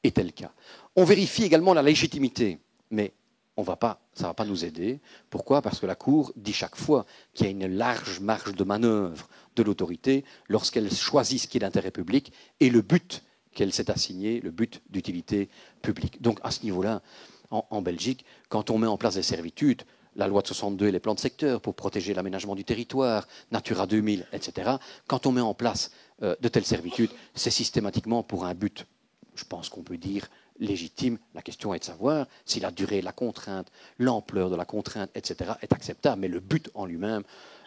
et tel cas. On vérifie également la légitimité, mais ça ne va pas nous aider. Pourquoi? Parce que la Cour dit chaque fois qu'il y a une large marge de manœuvre de l'autorité lorsqu'elle choisit ce qui est d'intérêt public et le but qu'elle s'est assigné, le but d'utilité publique. Donc à ce niveau-là, en Belgique, quand on met en place des servitudes, la loi de 62 et les plans de secteur pour protéger l'aménagement du territoire, Natura 2000, etc. Quand on met en place de telles servitudes, c'est systématiquement pour un but, je pense qu'on peut dire, légitime. La question est de savoir si la durée, la contrainte, l'ampleur de la contrainte, etc. est acceptable. Mais le but en lui-même,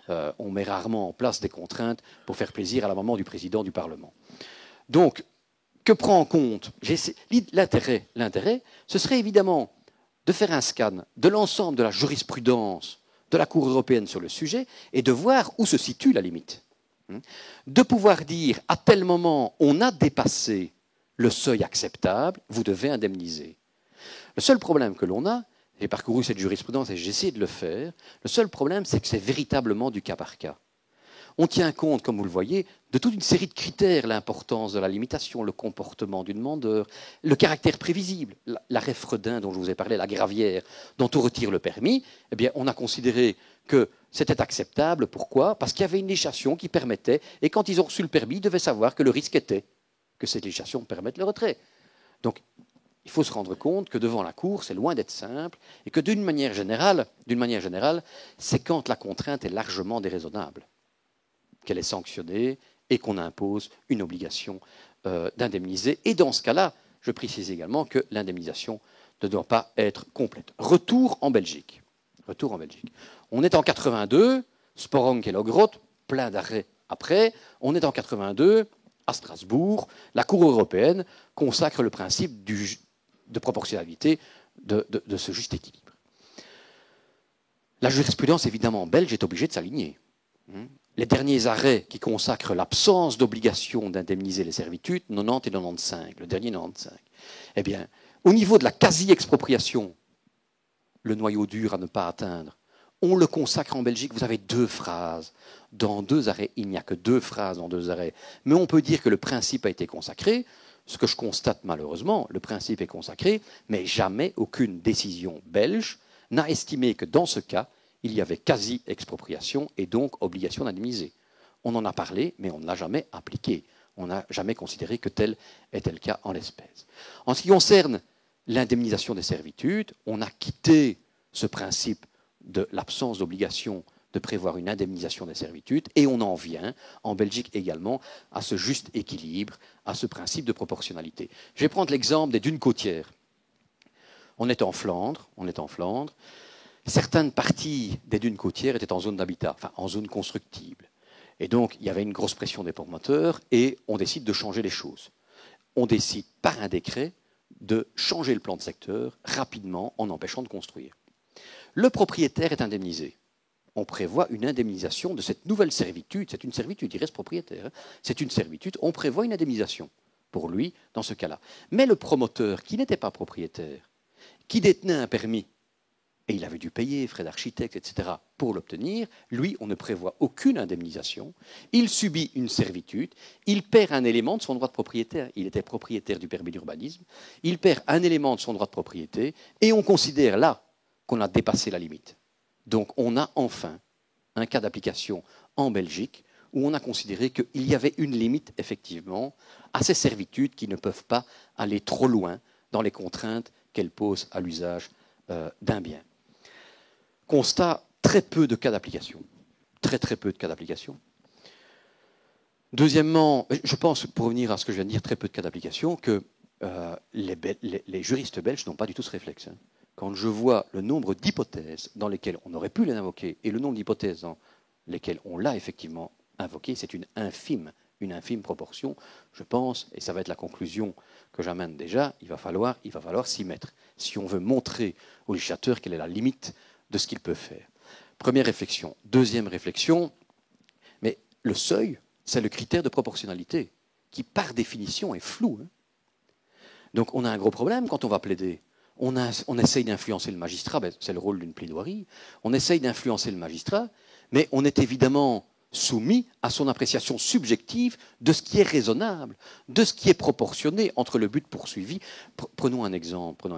on met rarement en place des contraintes pour faire plaisir à la maman du président du Parlement. Donc, que prend en compte l'intérêt? L'intérêt, ce serait évidemment de faire un scan de l'ensemble de la jurisprudence de la Cour européenne sur le sujet et de voir où se situe la limite. De pouvoir dire, à tel moment, on a dépassé le seuil acceptable, vous devez indemniser. Le seul problème que l'on a, j'ai parcouru cette jurisprudence et j'ai essayé de le faire, le seul problème, c'est que c'est véritablement du cas par cas. On tient compte, comme vous le voyez, de toute une série de critères, l'importance de la limitation, le comportement du demandeur, le caractère prévisible, l'arrêt Freudin dont je vous ai parlé, la gravière, dont on retire le permis, eh bien, on a considéré que c'était acceptable. Pourquoi? Parce qu'il y avait une législation qui permettait, et quand ils ont reçu le permis, ils devaient savoir que le risque était que cette législation permette le retrait. Donc, il faut se rendre compte que devant la Cour, c'est loin d'être simple, et que d'une manière générale, c'est quand la contrainte est largement déraisonnable qu'elle est sanctionnée et qu'on impose une obligation d'indemniser. Et dans ce cas-là, je précise également que l'indemnisation ne doit pas être complète. Retour en Belgique. On est en 82, Sporong et Logrot, plein d'arrêts après. On est en 82, à Strasbourg. La Cour européenne consacre le principe de proportionnalité de ce juste équilibre. La jurisprudence, évidemment, belge est obligée de s'aligner. Les derniers arrêts qui consacrent l'absence d'obligation d'indemniser les servitudes, 90 et 95, le dernier 95, eh bien, au niveau de la quasi-expropriation, le noyau dur à ne pas atteindre, on le consacre en Belgique. Vous avez 2 phrases dans 2 arrêts. Il n'y a que 2 phrases dans 2 arrêts. Mais on peut dire que le principe a été consacré. Ce que je constate malheureusement, le principe est consacré, mais jamais aucune décision belge n'a estimé que dans ce cas, il y avait quasi-expropriation et donc obligation d'indemniser. On en a parlé, mais on ne l'a jamais appliqué. On n'a jamais considéré que tel était le cas en l'espèce. En ce qui concerne l'indemnisation des servitudes, on a quitté ce principe de l'absence d'obligation de prévoir une indemnisation des servitudes et on en vient, en Belgique également, à ce juste équilibre, à ce principe de proportionnalité. Je vais prendre l'exemple des dunes côtières. On est en Flandre. Certaines parties des dunes côtières étaient en zone d'habitat, enfin en zone constructible. Et donc, il y avait une grosse pression des promoteurs et on décide de changer les choses. On décide par un décret de changer le plan de secteur rapidement en empêchant de construire. Le propriétaire est indemnisé. On prévoit une indemnisation de cette nouvelle servitude. C'est une servitude, il reste propriétaire. C'est une servitude, on prévoit une indemnisation pour lui dans ce cas-là. Mais le promoteur qui n'était pas propriétaire, qui détenait un permis, et il avait dû payer frais d'architecte, etc., pour l'obtenir, lui, on ne prévoit aucune indemnisation. Il subit une servitude, il perd un élément de son droit de propriétaire. Il était propriétaire du permis d'urbanisme, il perd un élément de son droit de propriété, et on considère là qu'on a dépassé la limite. Donc on a enfin un cas d'application en Belgique où on a considéré qu'il y avait une limite, effectivement, à ces servitudes qui ne peuvent pas aller trop loin dans les contraintes qu'elles posent à l'usage d'un bien. Constat, très peu de cas d'application. Très très peu de cas d'application. Deuxièmement, je pense, pour revenir à ce que je viens de dire, très peu de cas d'application, que les juristes belges n'ont pas du tout ce réflexe. Quand je vois le nombre d'hypothèses dans lesquelles on aurait pu les invoquer et le nombre d'hypothèses dans lesquelles on l'a effectivement invoqué, c'est une infime proportion, je pense, et ça va être la conclusion que j'amène déjà, il va falloir s'y mettre, si on veut montrer au législateur quelle est la limite de ce qu'il peut faire. Première réflexion. Deuxième réflexion, mais le seuil, c'est le critère de proportionnalité, qui par définition est flou. Donc on a un gros problème quand on va plaider. On essaye d'influencer le magistrat, c'est le rôle d'une plaidoirie, on essaye d'influencer le magistrat, mais on est évidemment soumis à son appréciation subjective de ce qui est raisonnable, de ce qui est proportionné entre le but poursuivi. Prenons un exemple.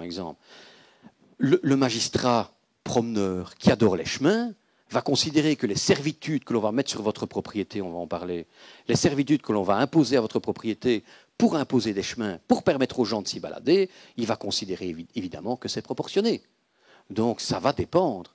Le magistrat promeneur qui adore les chemins va considérer que les servitudes que l'on va mettre sur votre propriété, on va en parler, les servitudes que l'on va imposer à votre propriété pour imposer des chemins, pour permettre aux gens de s'y balader, il va considérer évidemment que c'est proportionné. Donc ça va dépendre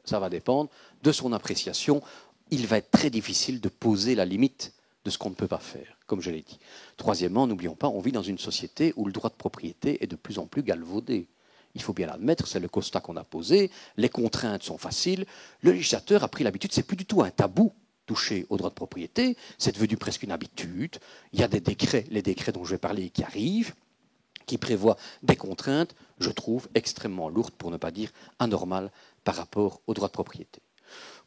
de son appréciation. Il va être très difficile de poser la limite de ce qu'on ne peut pas faire, comme je l'ai dit. Troisièmement, n'oublions pas, on vit dans une société où le droit de propriété est de plus en plus galvaudé. Il faut bien l'admettre, c'est le constat qu'on a posé, les contraintes sont faciles, le législateur a pris l'habitude, c'est plus du tout un tabou toucher au droit de propriété, c'est devenu presque une habitude. Il y a des décrets, les décrets dont je vais parler qui arrivent, qui prévoient des contraintes, je trouve, extrêmement lourdes, pour ne pas dire anormales, par rapport au droit de propriété.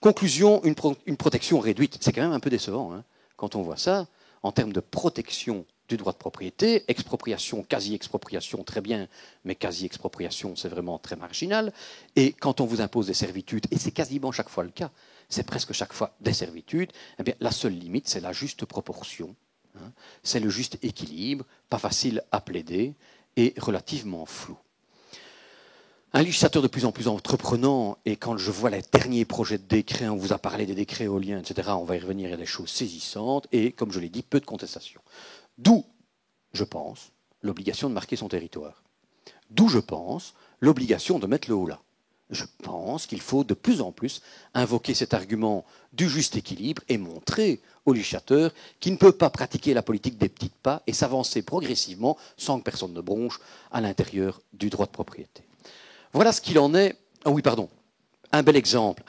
Conclusion, une protection réduite. C'est quand même un peu décevant quand on voit ça, en termes de protection du droit de propriété, expropriation, quasi-expropriation, très bien, mais quasi-expropriation, c'est vraiment très marginal. Et quand on vous impose des servitudes, et c'est quasiment chaque fois le cas, c'est presque chaque fois des servitudes, eh bien, la seule limite, c'est la juste proportion, c'est le juste équilibre, pas facile à plaider et relativement flou. Un législateur de plus en plus entreprenant, et quand je vois les derniers projets de décrets, on vous a parlé des décrets éoliens, etc., on va y revenir, il y a des choses saisissantes, et comme je l'ai dit, peu de contestation. D'où, je pense, l'obligation de marquer son territoire. D'où, je pense, l'obligation de mettre le haut là. Je pense qu'il faut de plus en plus invoquer cet argument du juste équilibre et montrer au législateur qu'il ne peut pas pratiquer la politique des petits pas et s'avancer progressivement sans que personne ne bronche à l'intérieur du droit de propriété. Voilà ce qu'il en est. Ah oui, pardon. Un bel exemple.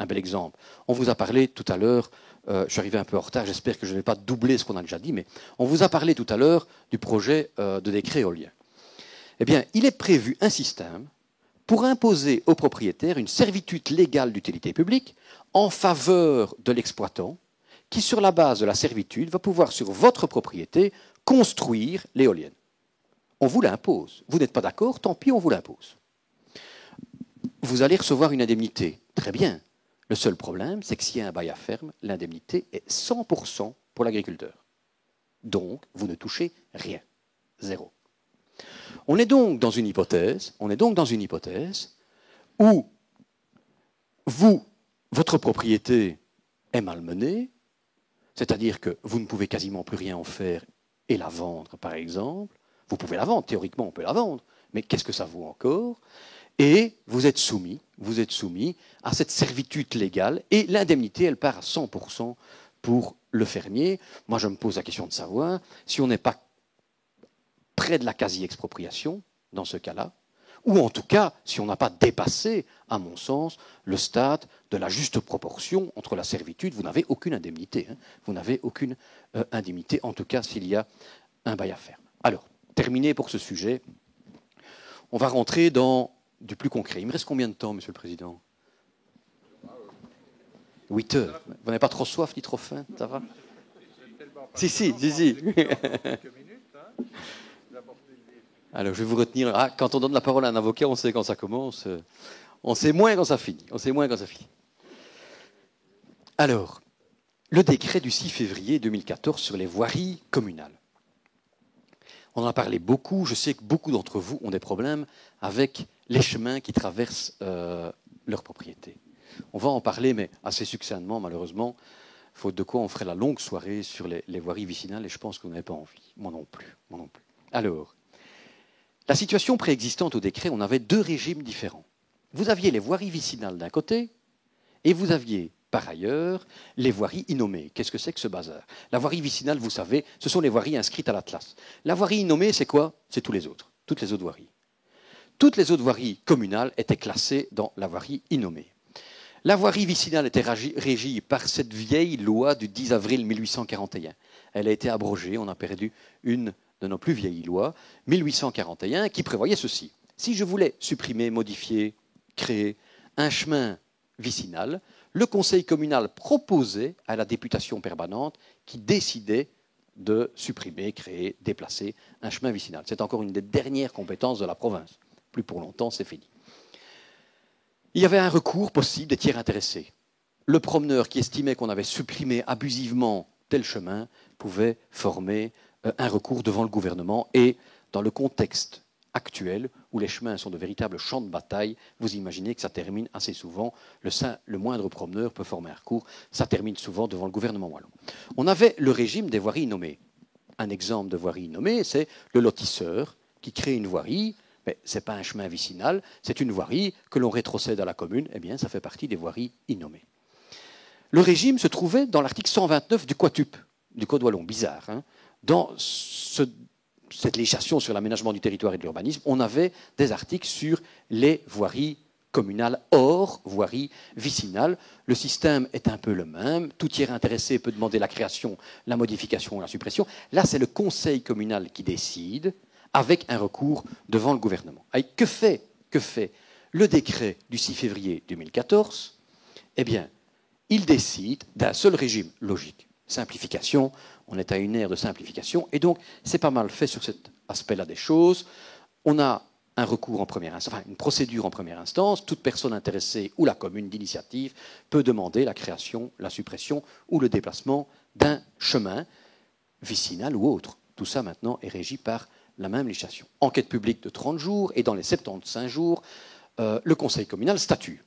On vous a parlé tout à l'heure, je suis arrivé un peu en retard, j'espère que je ne vais pas doubler ce qu'on a déjà dit, mais on vous a parlé tout à l'heure du projet de décret éolien. Eh bien, il est prévu un système pour imposer aux propriétaires une servitude légale d'utilité publique en faveur de l'exploitant qui, sur la base de la servitude, va pouvoir, sur votre propriété, construire l'éolienne. On vous l'impose. Vous n'êtes pas d'accord, tant pis, on vous l'impose. Vous allez recevoir une indemnité. Très bien. Le seul problème, c'est que s'il y a un bail à ferme, l'indemnité est 100% pour l'agriculteur. Donc, vous ne touchez rien. Zéro. On est donc dans une hypothèse où votre propriété est malmenée, c'est-à-dire que vous ne pouvez quasiment plus rien en faire et la vendre, par exemple. Vous pouvez la vendre, théoriquement on peut la vendre, mais qu'est-ce que ça vaut encore ? Et vous êtes soumis à cette servitude légale et l'indemnité, elle part à 100% pour le fermier. Moi, je me pose la question de savoir si on n'est pas près de la quasi-expropriation, dans ce cas-là, Ou en tout cas, si on n'a pas dépassé, à mon sens, le stade de la juste proportion entre la servitude, vous n'avez aucune indemnité. Hein. Vous n'avez aucune indemnité, en tout cas s'il y a un bail à faire. Alors, terminé pour ce sujet, on va rentrer dans du plus concret. Il me reste combien de temps, Monsieur le Président? 8 heures. Vous n'avez pas trop soif ni trop faim, ça va? Si. Alors, je vais vous retenir. Ah, quand on donne la parole à un avocat, on sait quand ça commence. On sait moins quand ça finit. Alors, le décret du 6 février 2014 sur les voiries communales. On en a parlé beaucoup. Je sais que beaucoup d'entre vous ont des problèmes avec les chemins qui traversent leur propriété. On va en parler, mais assez succinctement, malheureusement, faute de quoi on ferait la longue soirée sur les voiries vicinales, et je pense que vous n'avez pas envie. Moi non plus. Alors, la situation préexistante au décret, on avait 2 régimes différents. Vous aviez les voiries vicinales d'un côté, et vous aviez, par ailleurs, les voiries innommées. Qu'est-ce que c'est que ce bazar? La voirie vicinale, vous savez, ce sont les voiries inscrites à l'Atlas. La voirie innommée, c'est quoi? C'est toutes les autres voiries. Toutes les autres voiries communales étaient classées dans la voirie innommée. La voirie vicinale était régie par cette vieille loi du 10 avril 1841. Elle a été abrogée, on a perdu une de nos plus vieilles lois, 1841, qui prévoyait ceci. Si je voulais supprimer, modifier, créer un chemin vicinal, le conseil communal proposait à la députation permanente qui décidait de supprimer, créer, déplacer un chemin vicinal. C'est encore une des dernières compétences de la province. Plus pour longtemps, c'est fini. Il y avait un recours possible des tiers intéressés. Le promeneur qui estimait qu'on avait supprimé abusivement tel chemin pouvait former un recours devant le gouvernement. Et dans le contexte actuel, où les chemins sont de véritables champs de bataille, vous imaginez que ça termine assez souvent, le moindre promeneur peut former un recours, ça termine souvent devant le gouvernement wallon. On avait le régime des voiries innommées. Un exemple de voirie innommée, c'est le lotisseur qui crée une voirie. Mais ce n'est pas un chemin vicinal, c'est une voirie que l'on rétrocède à la commune, eh bien ça fait partie des voiries innommées. Le régime se trouvait dans l'article 129 du Quatup, du Code wallon, bizarre. Hein. Dans cette législation sur l'aménagement du territoire et de l'urbanisme, on avait des articles sur les voiries communales hors voiries vicinales. Le système est un peu le même, tout tiers intéressé peut demander la création, la modification, la suppression. Là, c'est le conseil communal qui décide, avec un recours devant le gouvernement. Et que fait le décret du 6 février 2014? Eh bien, il décide d'un seul régime logique. Simplification, on est à une ère de simplification, et donc c'est pas mal fait sur cet aspect-là des choses. On a un recours en première instance, enfin une procédure en première instance. Toute personne intéressée ou la commune d'initiative peut demander la création, la suppression ou le déplacement d'un chemin vicinal ou autre. Tout ça maintenant est régi par la même législation. Enquête publique de 30 jours et dans les 75 jours, le conseil communal statue.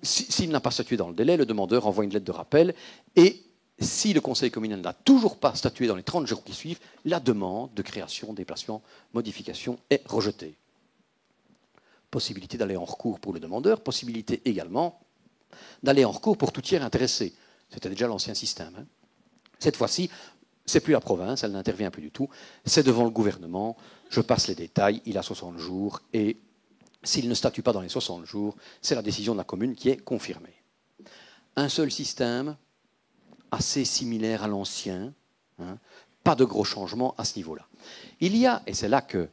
S'il n'a pas statué dans le délai, le demandeur envoie une lettre de rappel et si le conseil communal n'a toujours pas statué dans les 30 jours qui suivent, la demande de création, déplacement, modification est rejetée. Possibilité d'aller en recours pour le demandeur, possibilité également d'aller en recours pour tout tiers intéressé. C'était déjà l'ancien système. Hein. Cette fois-ci, c'est plus la province, elle n'intervient plus du tout, c'est devant le gouvernement, je passe les détails, il a 60 jours, et s'il ne statue pas dans les 60 jours, c'est la décision de la commune qui est confirmée. Un seul système, assez similaire à l'ancien, hein, pas de gros changements à ce niveau-là. Il y a, et c'est là que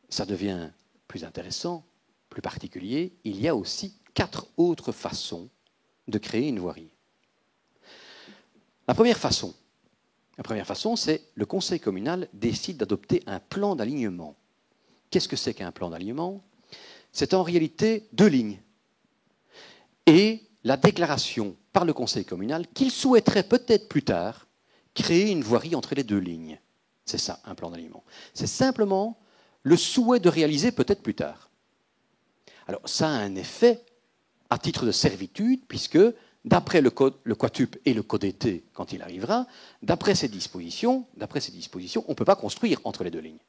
ça devient plus intéressant, plus particulier, il y a aussi 4 autres façons de créer une voirie. La première façon, c'est le conseil communal décide d'adopter un plan d'alignement. Qu'est-ce que c'est qu'un plan d'alignement? C'est en réalité 2 lignes. Et la déclaration par le conseil communal qu'il souhaiterait peut-être plus tard créer une voirie entre les 2 lignes. C'est ça, un plan d'alignement. C'est simplement le souhait de réaliser peut-être plus tard. Alors, ça a un effet à titre de servitude, puisque d'après le Quatup et le Code été, quand il arrivera, d'après ces dispositions, on ne peut pas construire entre les 2 lignes.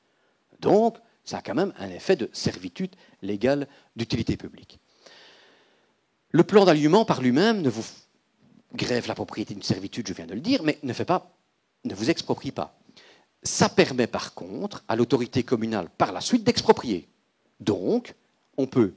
Donc, ça a quand même un effet de servitude légale d'utilité publique. Le plan d'alignement par lui-même ne vous grève la propriété d'une servitude, je viens de le dire, mais ne vous exproprie pas. Ça permet par contre à l'autorité communale par la suite d'exproprier. Donc, on peut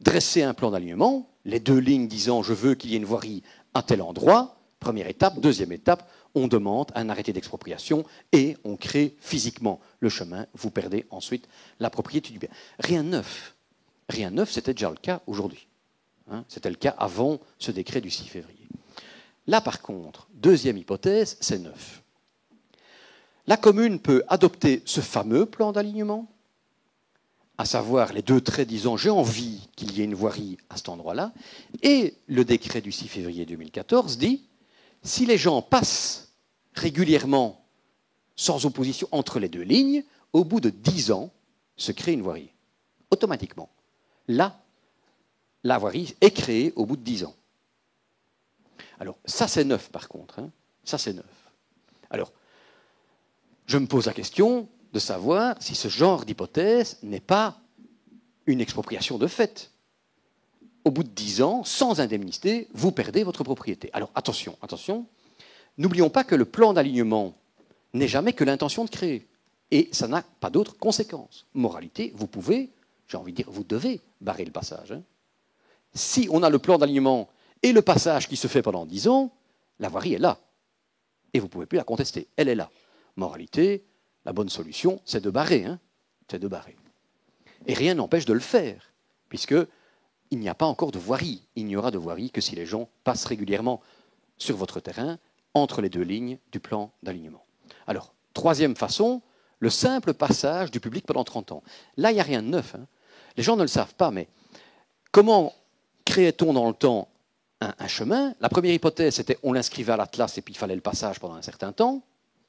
dresser un plan d'alignement, les deux lignes disant je veux qu'il y ait une voirie à tel endroit, première étape. Deuxième étape, on demande un arrêté d'expropriation et on crée physiquement le chemin. Vous perdez ensuite la propriété du bien. Rien de neuf. Rien de neuf, c'était déjà le cas aujourd'hui. C'était le cas avant ce décret du 6 février. Là, par contre, deuxième hypothèse, c'est neuf. La commune peut adopter ce fameux plan d'alignement, à savoir les deux traits disant j'ai envie qu'il y ait une voirie à cet endroit-là, et le décret du 6 février 2014 dit si les gens passent régulièrement sans opposition entre les deux lignes, au bout de 10 ans, se crée une voirie. Automatiquement. Là, la voirie est créée au bout de 10 ans. Alors, ça c'est neuf par contre. Ça c'est neuf. Alors, je me pose la question de savoir si ce genre d'hypothèse n'est pas une expropriation de fait. Au bout de 10 ans, sans indemnité, vous perdez votre propriété. Alors attention, attention, n'oublions pas que le plan d'alignement n'est jamais que l'intention de créer. Et ça n'a pas d'autres conséquences. Moralité, vous pouvez, j'ai envie de dire, vous devez barrer le passage. Si on a le plan d'alignement et le passage qui se fait pendant 10 ans, la voirie est là. Et vous ne pouvez plus la contester. Elle est là. Moralité, la bonne solution, c'est de barrer. C'est de barrer. Et rien n'empêche de le faire, puisqu'il n'y a pas encore de voirie. Il n'y aura de voirie que si les gens passent régulièrement sur votre terrain, entre les deux lignes du plan d'alignement. Alors, troisième façon, le simple passage du public pendant 30 ans. Là, il n'y a rien de neuf. Les gens ne le savent pas, mais comment créait-on dans le temps un chemin? La première hypothèse, c'était on l'inscrivait à l'atlas et puis il fallait le passage pendant un certain temps.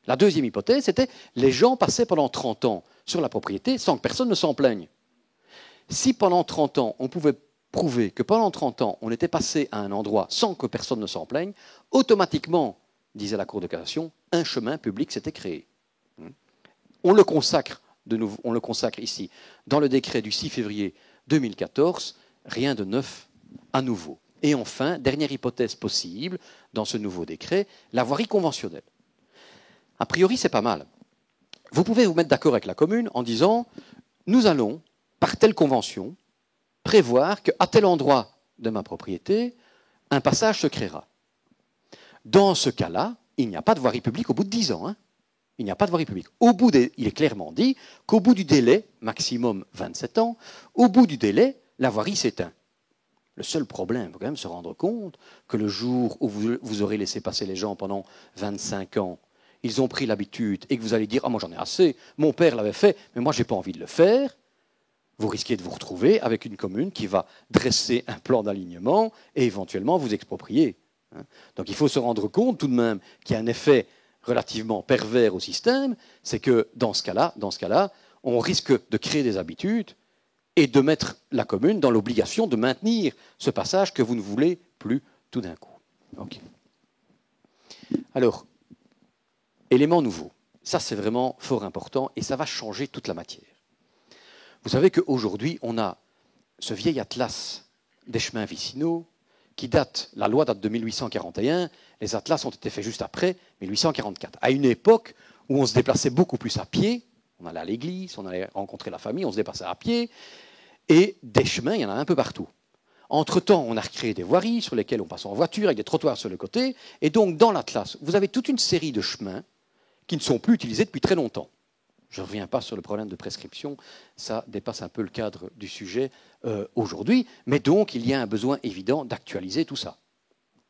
La deuxième hypothèse, c'était les gens passaient pendant 30 ans sur la propriété sans que personne ne s'en plaigne. Si pendant 30 ans, on pouvait prouver que pendant 30 ans, on était passé à un endroit sans que personne ne s'en plaigne, automatiquement, disait la Cour de cassation, un chemin public s'était créé. On le consacre de nouveau, on le consacre ici dans le décret du 6 février 2014, rien de neuf à nouveau. Et enfin, dernière hypothèse possible dans ce nouveau décret, la voirie conventionnelle. A priori, c'est pas mal. Vous pouvez vous mettre d'accord avec la commune en disant nous allons, par telle convention, prévoir qu'à tel endroit de ma propriété, un passage se créera. Dans ce cas-là, il n'y a pas de voirie publique au bout de 10 ans. Il n'y a pas de voirie publique. Il est clairement dit qu'au bout du délai, maximum 27 ans, au bout du délai, la voirie s'éteint. Le seul problème, il faut quand même se rendre compte que le jour où vous aurez laissé passer les gens pendant 25 ans, ils ont pris l'habitude et que vous allez dire « Ah, moi j'en ai assez, mon père l'avait fait, mais moi je n'ai pas envie de le faire », vous risquez de vous retrouver avec une commune qui va dresser un plan d'alignement et éventuellement vous exproprier. Donc il faut se rendre compte tout de même qu'il y a un effet relativement pervers au système, c'est que dans ce cas-là, on risque de créer des habitudes et de mettre la commune dans l'obligation de maintenir ce passage que vous ne voulez plus tout d'un coup. Okay. Alors, élément nouveau. Ça, c'est vraiment fort important et ça va changer toute la matière. Vous savez qu'aujourd'hui, on a ce vieil atlas des chemins vicinaux qui date, la loi date de 1841, les atlas ont été faits juste après, 1844. À une époque où on se déplaçait beaucoup plus à pied, on allait à l'église, on allait rencontrer la famille, on se déplaçait à pied, et des chemins, il y en a un peu partout. Entre-temps, on a recréé des voiries sur lesquelles on passe en voiture, avec des trottoirs sur le côté, et donc dans l'atlas, vous avez toute une série de chemins qui ne sont plus utilisés depuis très longtemps. Je ne reviens pas sur le problème de prescription, ça dépasse un peu le cadre du sujet aujourd'hui, mais donc il y a un besoin évident d'actualiser tout ça,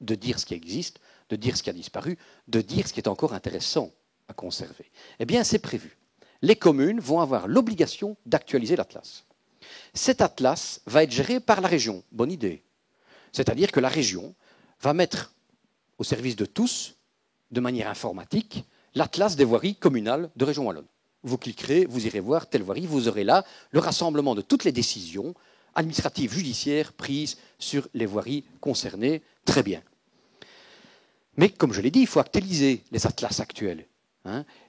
de dire ce qui existe, de dire ce qui a disparu, de dire ce qui est encore intéressant à conserver. Eh bien, c'est prévu. Les communes vont avoir l'obligation d'actualiser l'atlas. Cet atlas va être géré par la région, bonne idée. C'est-à-dire que la région va mettre au service de tous, de manière informatique, l'atlas des voiries communales de Région Wallonne. Vous cliquerez, vous irez voir telle voirie, vous aurez là le rassemblement de toutes les décisions administratives, judiciaires prises sur les voiries concernées. Très bien. Mais comme je l'ai dit, il faut actualiser les atlas actuels.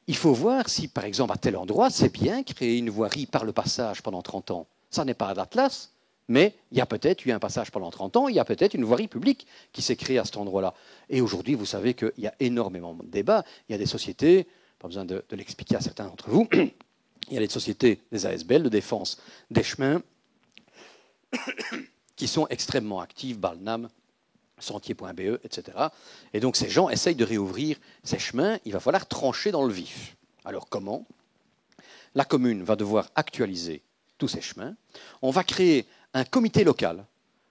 Il faut voir si, par exemple, à tel endroit, c'est bien créer une voirie par le passage pendant 30 ans. Ça n'est pas d'atlas, mais il y a peut-être eu un passage pendant 30 ans, il y a peut-être une voirie publique qui s'est créée à cet endroit-là. Et aujourd'hui, vous savez qu'il y a énormément de débats. Il y a des sociétés, pas besoin de l'expliquer à certains d'entre vous. Il y a les sociétés, des ASBL, de défense des chemins, qui sont extrêmement actives, Balnam, Sentier.be, etc. Et donc ces gens essayent de réouvrir ces chemins, il va falloir trancher dans le vif. Alors comment? La commune va devoir actualiser tous ces chemins. On va créer un comité local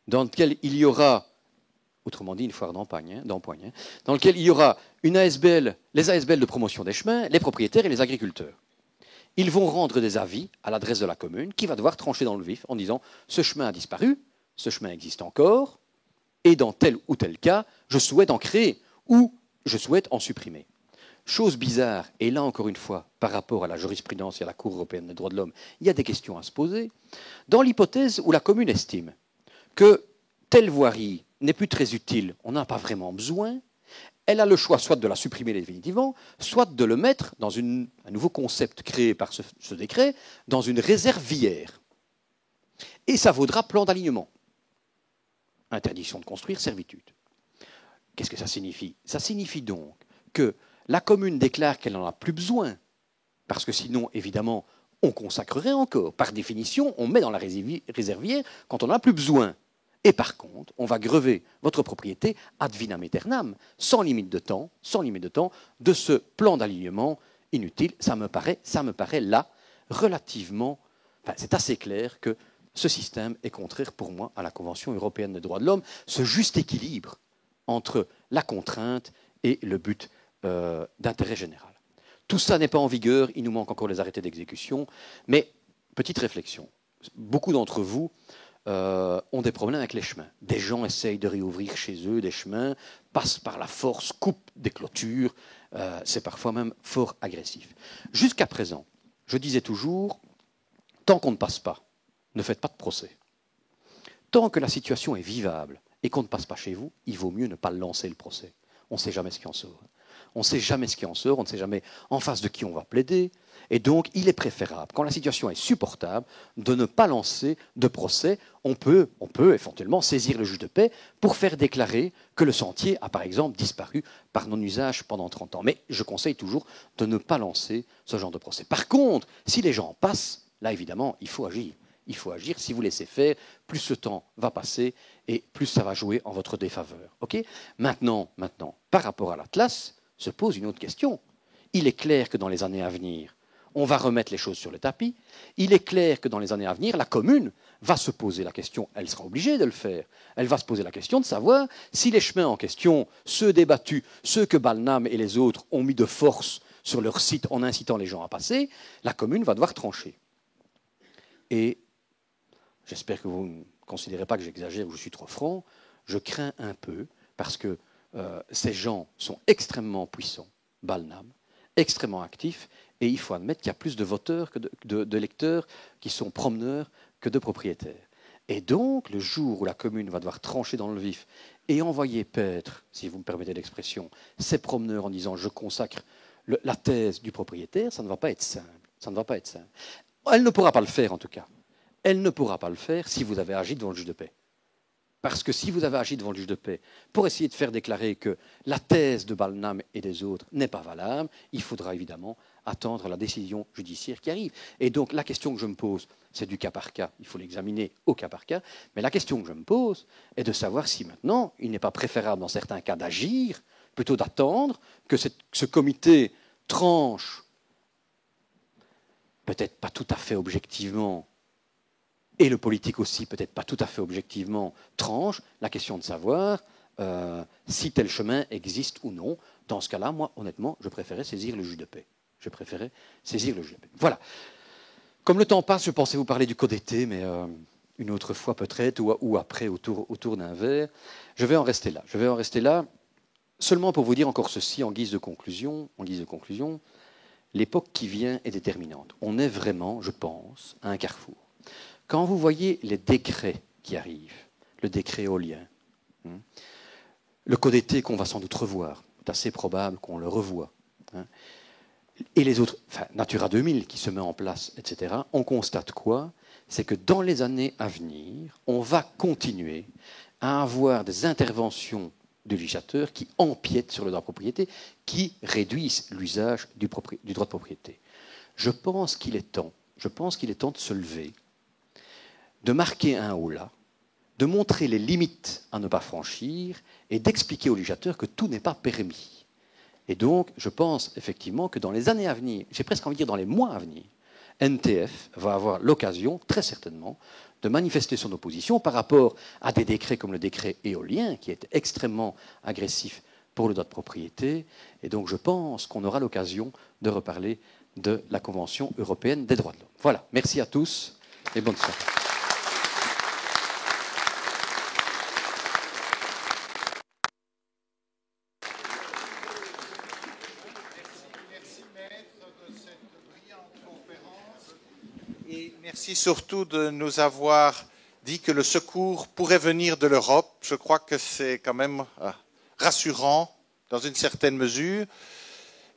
dans lequel il y aura, autrement dit une foire d'Empoigne, dans lequel il y aura une ASBL, les ASBL de promotion des chemins, les propriétaires et les agriculteurs. Ils vont rendre des avis à l'adresse de la commune qui va devoir trancher dans le vif en disant ce chemin a disparu, ce chemin existe encore, et dans tel ou tel cas, je souhaite en créer ou je souhaite en supprimer. Chose bizarre, et là encore une fois, par rapport à la jurisprudence et à la Cour européenne des droits de l'homme, il y a des questions à se poser. Dans l'hypothèse où la commune estime que telle voirie n'est plus très utile, on n'en a pas vraiment besoin, elle a le choix soit de la supprimer définitivement, soit de le mettre dans un nouveau concept créé par ce décret, dans une réserve viaire. Et ça vaudra plan d'alignement. Interdiction de construire, servitude. Qu'est-ce que ça signifie? Ça signifie donc que la commune déclare qu'elle n'en a plus besoin, parce que sinon, évidemment, on consacrerait encore. Par définition, on met dans la réservière quand on n'en a plus besoin. Et par contre, on va grever votre propriété ad vinam aeternam, sans limite de temps, de ce plan d'alignement inutile. Ça me paraît là relativement... Enfin, c'est assez clair que ce système est contraire pour moi à la Convention européenne des droits de l'homme, ce juste équilibre entre la contrainte et le but d'intérêt général. Tout ça n'est pas en vigueur, il nous manque encore les arrêtés d'exécution, mais petite réflexion, beaucoup d'entre vous ont des problèmes avec les chemins. Des gens essayent de réouvrir chez eux des chemins, passent par la force, coupent des clôtures, c'est parfois même fort agressif. Jusqu'à présent, je disais toujours, tant qu'on ne passe pas, ne faites pas de procès. Tant que la situation est vivable et qu'on ne passe pas chez vous, il vaut mieux ne pas lancer le procès. On ne sait jamais ce qui en sort. On ne sait jamais ce qui en sort, on ne sait jamais en face de qui on va plaider. Et donc, il est préférable, quand la situation est supportable, de ne pas lancer de procès. On peut éventuellement saisir le juge de paix pour faire déclarer que le sentier a, par exemple, disparu par non-usage pendant 30 ans. Mais je conseille toujours de ne pas lancer ce genre de procès. Par contre, si les gens passent, là, évidemment, il faut agir. Il faut agir. Si vous laissez faire, plus le temps va passer et plus ça va jouer en votre défaveur. Okay ? Maintenant, par rapport à l'Atlas, se pose une autre question. Il est clair que dans les années à venir, on va remettre les choses sur le tapis. Il est clair que dans les années à venir, la commune va se poser la question, elle sera obligée de le faire, elle va se poser la question de savoir si les chemins en question, ceux débattus, ceux que Balnam et les autres ont mis de force sur leur site en incitant les gens à passer, la commune va devoir trancher. Et j'espère que vous ne considérez pas que j'exagère ou que je suis trop franc, je crains un peu, parce que ces gens sont extrêmement puissants, Balnam, extrêmement actifs, et il faut admettre qu'il y a plus de voteurs que de lecteurs qui sont promeneurs que de propriétaires. Et donc, le jour où la commune va devoir trancher dans le vif et envoyer paître, si vous me permettez l'expression, ces promeneurs en disant « je consacre la thèse du propriétaire », ça ne va pas être simple. Ça ne va pas être simple. Elle ne pourra pas le faire, en tout cas. Elle ne pourra pas le faire si vous avez agi devant le juge de paix. Parce que si vous avez agi devant le juge de paix pour essayer de faire déclarer que la thèse de Balnam et des autres n'est pas valable, il faudra évidemment attendre la décision judiciaire qui arrive. Et donc la question que je me pose, c'est du cas par cas, il faut l'examiner au cas par cas, mais la question que je me pose est de savoir si maintenant il n'est pas préférable dans certains cas d'agir, plutôt d'attendre que ce comité tranche, peut-être pas tout à fait objectivement, et le politique aussi, peut-être pas tout à fait objectivement, tranche la question de savoir si tel chemin existe ou non. Dans ce cas-là, moi, honnêtement, je préférais saisir le juge de paix. Voilà. Comme le temps passe, je pensais vous parler du code d'été, mais une autre fois peut-être, ou après, autour d'un verre. Je vais en rester là. Seulement pour vous dire encore ceci en guise de conclusion, l'époque qui vient est déterminante. On est vraiment, je pense, à un carrefour. Quand vous voyez les décrets qui arrivent, le décret éolien, le code d'été qu'on va sans doute revoir, c'est assez probable qu'on le revoie, et les autres, enfin, Natura 2000 qui se met en place, etc., on constate quoi? C'est que dans les années à venir, on va continuer à avoir des interventions du législateur qui empiètent sur le droit de propriété, qui réduisent l'usage du droit de propriété. Je pense qu'il est temps de se lever, de marquer un haut là, de montrer les limites à ne pas franchir et d'expliquer au législateur que tout n'est pas permis. Et donc, je pense effectivement que dans les années à venir, j'ai presque envie de dire dans les mois à venir, NTF va avoir l'occasion, très certainement, de manifester son opposition par rapport à des décrets comme le décret éolien, qui est extrêmement agressif pour le droit de propriété. Et donc, je pense qu'on aura l'occasion de reparler de la Convention européenne des droits de l'homme. Voilà, merci à tous et bonne soirée. Merci surtout de nous avoir dit que le secours pourrait venir de l'Europe. Je crois que c'est quand même rassurant dans une certaine mesure.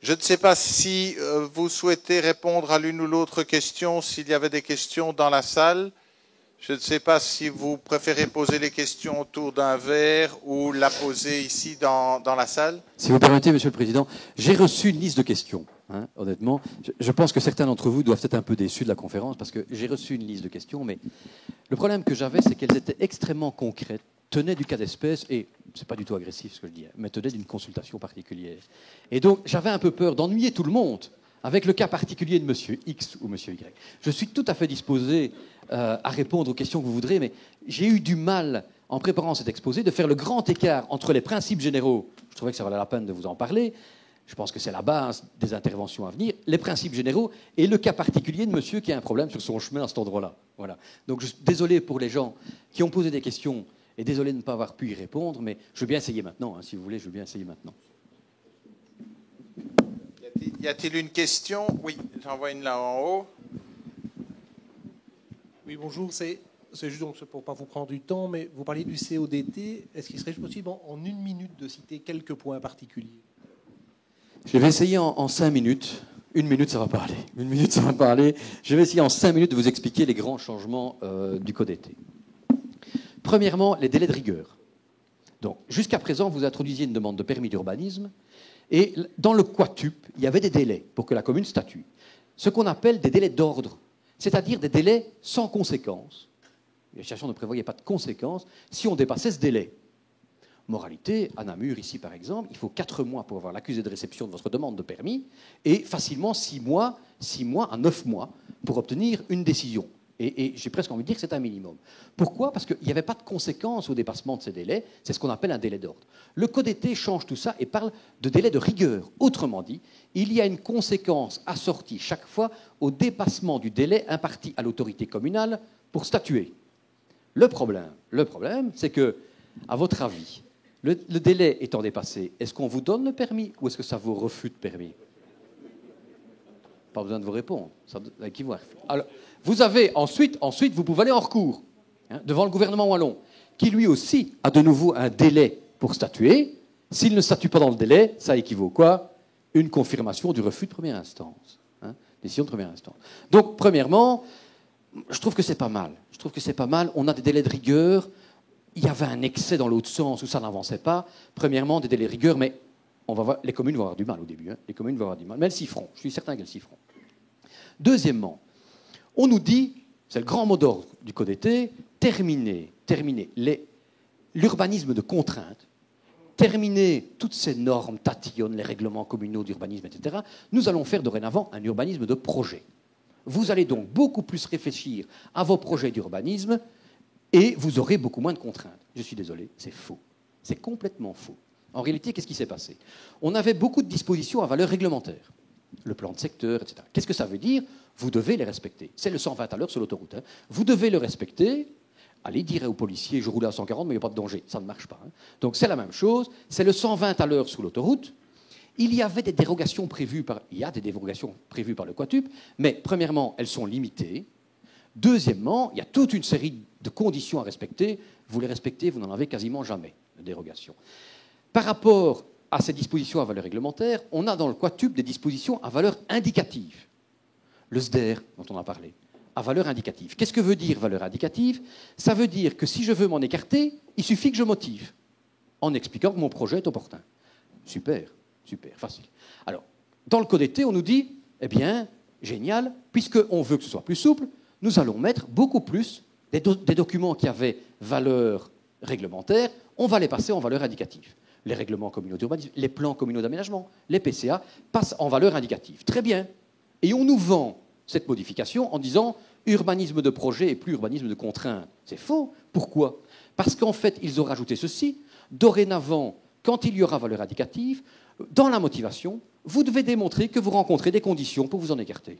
Je ne sais pas si vous souhaitez répondre à l'une ou l'autre question, s'il y avait des questions dans la salle. Je ne sais pas si vous préférez poser les questions autour d'un verre ou la poser ici dans la salle. Si vous permettez, Monsieur le Président, j'ai reçu une liste de questions. Honnêtement, je pense que certains d'entre vous doivent être un peu déçus de la conférence parce que j'ai reçu une liste de questions, mais le problème que j'avais, c'est qu'elles étaient extrêmement concrètes, tenaient du cas d'espèce, et c'est pas du tout agressif ce que je dis, mais tenaient d'une consultation particulière. Et donc, j'avais un peu peur d'ennuyer tout le monde avec le cas particulier de Monsieur X ou Monsieur Y. Je suis tout à fait disposé à répondre aux questions que vous voudrez, mais j'ai eu du mal, en préparant cet exposé, de faire le grand écart entre les principes généraux, je trouvais que ça valait la peine de vous en parler, je pense que c'est la base des interventions à venir, les principes généraux et le cas particulier de monsieur qui a un problème sur son chemin à cet endroit-là. Voilà. Donc, désolé pour les gens qui ont posé des questions et désolé de ne pas avoir pu y répondre, mais je veux bien essayer maintenant, si vous voulez, je veux bien essayer maintenant. Y a-t-il une question? Oui, j'en vois une là en haut. Oui, bonjour, c'est juste donc pour ne pas vous prendre du temps, mais vous parliez du CODT. Est-ce qu'il serait possible en une minute de citer quelques points particuliers? Je vais essayer en 5 minutes. Une minute, ça va pas aller. Une minute, ça va pas aller. Je vais essayer en 5 minutes de vous expliquer les grands changements du CODT. Premièrement, les délais de rigueur. Donc, jusqu'à présent, vous introduisiez une demande de permis d'urbanisme et dans le quatup, il y avait des délais pour que la commune statue. Ce qu'on appelle des délais d'ordre, c'est-à-dire des délais sans conséquence. La législation ne prévoyait pas de conséquences si on dépassait ce délai. Moralité, à Namur, ici par exemple, il faut 4 mois pour avoir l'accusé de réception de votre demande de permis et facilement 6 mois à 9 mois pour obtenir une décision. Et j'ai presque envie de dire que c'est un minimum. Pourquoi? Parce qu'il n'y avait pas de conséquences au dépassement de ces délais. C'est ce qu'on appelle un délai d'ordre. Le CODT change tout ça et parle de délai de rigueur. Autrement dit, il y a une conséquence assortie chaque fois au dépassement du délai imparti à l'autorité communale pour statuer. Le problème, c'est que, à votre avis, le délai étant dépassé, est-ce qu'on vous donne le permis ou est-ce que ça vous refuse le permis? Pas besoin de vous répondre. Ça équivaut. Alors, vous avez ensuite, vous pouvez aller en recours devant le gouvernement wallon, qui lui aussi a de nouveau un délai pour statuer. S'il ne statue pas dans le délai, ça équivaut quoi? Une confirmation du refus de première instance. Décision de première instance. Donc, premièrement, je trouve que c'est pas mal. On a des délais de rigueur. Il y avait un excès dans l'autre sens où ça n'avançait pas. Premièrement, des délais de rigueur, mais les communes vont avoir du mal au début. Les communes vont avoir du mal. Mais elles s'y feront. Je suis certain qu'elles s'y feront. Deuxièmement, on nous dit, c'est le grand mot d'ordre du CODT, terminer l'urbanisme de contrainte, terminer toutes ces normes tatillonnes, les règlements communaux d'urbanisme, etc. Nous allons faire dorénavant un urbanisme de projet. Vous allez donc beaucoup plus réfléchir à vos projets d'urbanisme et vous aurez beaucoup moins de contraintes. Je suis désolé, c'est faux. C'est complètement faux. En réalité, qu'est-ce qui s'est passé? On avait beaucoup de dispositions à valeur réglementaire. Le plan de secteur, etc. Qu'est-ce que ça veut dire? Vous devez les respecter. C'est le 120 à l'heure sur l'autoroute. Vous devez le respecter. Allez dire aux policiers, je roule à 140, mais il n'y a pas de danger. Ça ne marche pas. Donc c'est la même chose. C'est le 120 à l'heure sur l'autoroute. Il y a des dérogations prévues par le Quatup, mais premièrement, elles sont limitées. Deuxièmement, il y a toute une série de conditions à respecter. Vous les respectez, vous n'en avez quasiment jamais de dérogation. Par rapport à ces dispositions à valeur réglementaire, on a dans le Quatup des dispositions à valeur indicative. Le SDER, dont on a parlé, à valeur indicative. Qu'est-ce que veut dire valeur indicative? Ça veut dire que si je veux m'en écarter, il suffit que je motive. en expliquant que mon projet est opportun. Super, super, facile. Alors, dans le code été, on nous dit, eh bien, génial, puisqu'on veut que ce soit plus souple, nous allons mettre beaucoup plus des documents qui avaient valeur réglementaire, on va les passer en valeur indicative. Les règlements communaux d'urbanisme, les plans communaux d'aménagement, les PCA passent en valeur indicative. Très bien. Et on nous vend cette modification en disant urbanisme de projet et plus urbanisme de contrainte. C'est faux. Pourquoi? Parce qu'en fait, ils ont rajouté ceci. Dorénavant, quand il y aura valeur indicative, dans la motivation, vous devez démontrer que vous rencontrez des conditions pour vous en écarter.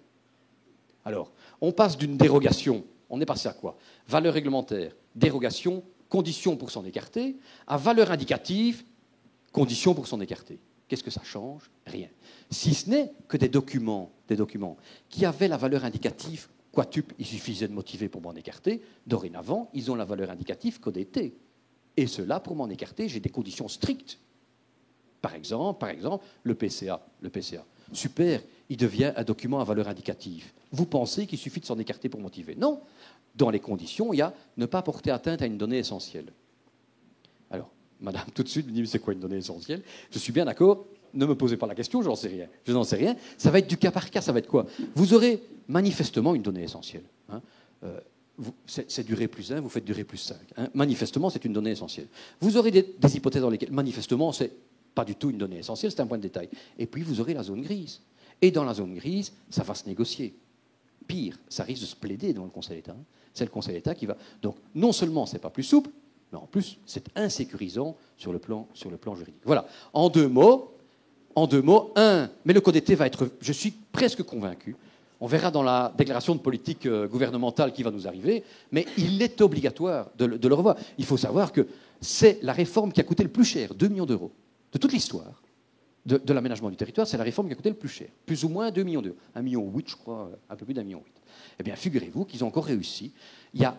Alors, on passe d'une dérogation, on est passé à quoi? Valeur réglementaire, dérogation, conditions pour s'en écarter, à valeur indicative, conditions pour s'en écarter. Qu'est-ce que ça change? Rien. Si ce n'est que des documents qui avaient la valeur indicative quatuple, il suffisait de motiver pour m'en écarter, dorénavant, ils ont la valeur indicative code été. Et cela, pour m'en écarter, j'ai des conditions strictes. Par exemple, le PCA. Super, il devient un document à valeur indicative. Vous pensez qu'il suffit de s'en écarter pour motiver? Non. Dans les conditions, il y a ne pas porter atteinte à une donnée essentielle. Alors, madame, tout de suite, me dit, c'est quoi une donnée essentielle? Je suis bien d'accord, ne me posez pas la question, j'en sais rien. Je n'en sais rien. Ça va être du cas par cas, ça va être quoi? Vous aurez manifestement une donnée essentielle. Hein. C'est durée plus 1, vous faites durée plus 5. Hein. Manifestement, c'est une donnée essentielle. Vous aurez des hypothèses dans lesquelles, manifestement, c'est pas du tout une donnée essentielle, c'est un point de détail. Et puis, vous aurez la zone grise. Et dans la zone grise, ça va se négocier. Pire, ça risque de se plaider devant le Conseil d'État. Hein. C'est le Conseil d'État qui va... Donc, non seulement c'est pas plus souple, mais en plus, c'est insécurisant sur le plan juridique. Voilà. En deux mots, mais le code été va être... Je suis presque convaincu. On verra dans la déclaration de politique gouvernementale qui va nous arriver, mais il est obligatoire de le revoir. Il faut savoir que c'est la réforme qui a coûté le plus cher, 2 millions d'euros, de toute l'histoire de l'aménagement du territoire, c'est la réforme qui a coûté le plus cher, plus ou moins 2 millions d'euros, 1,8 million, je crois, un peu plus d'1,8 million. Eh bien, figurez-vous qu'ils ont encore réussi. Il y a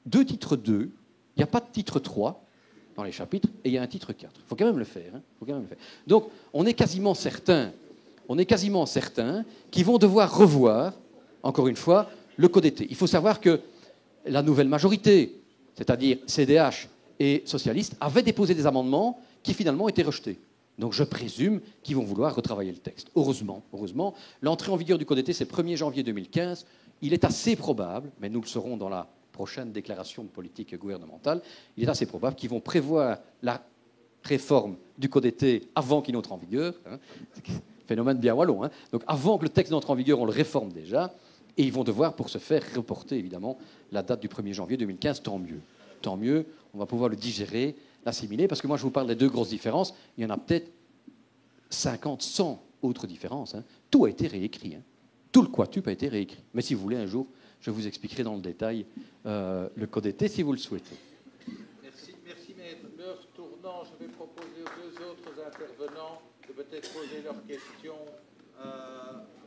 2 titres 2, il n'y a pas de titre 3 dans les chapitres, et il y a un titre 4. Il faut quand même le faire. Hein. Faut quand même le faire. Donc, on est quasiment certains qu'ils vont devoir revoir, encore une fois, le code été. Il faut savoir que la nouvelle majorité, c'est-à-dire CDH et socialistes, avaient déposé des amendements qui finalement étaient rejetés. Donc je présume qu'ils vont vouloir retravailler le texte. Heureusement. L'entrée en vigueur du code été, c'est 1er janvier 2015. Il est assez probable, mais nous le saurons dans la prochaine déclaration de politique gouvernementale, il est assez probable qu'ils vont prévoir la réforme du code été avant qu'il n'entre en vigueur. Hein. Phénomène bien wallon. Hein. Donc avant que le texte n'entre en vigueur, on le réforme déjà. Et ils vont devoir, pour ce faire, reporter évidemment la date du 1er janvier 2015. Tant mieux, on va pouvoir le digérer, l'assimiler. Parce que moi, je vous parle des 2 grosses différences. Il y en a peut-être 50, 100 autres différences. Hein. Tout a été réécrit. Hein. Tout le quatuple a été réécrit. Mais si vous voulez, un jour, je vous expliquerai dans le détail le code été, si vous le souhaitez. Merci maître. L'heure tournant, je vais proposer aux 2 autres intervenants de peut-être poser leurs questions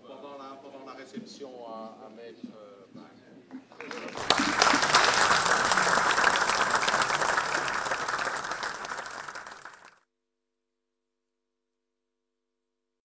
pendant la réception à maître.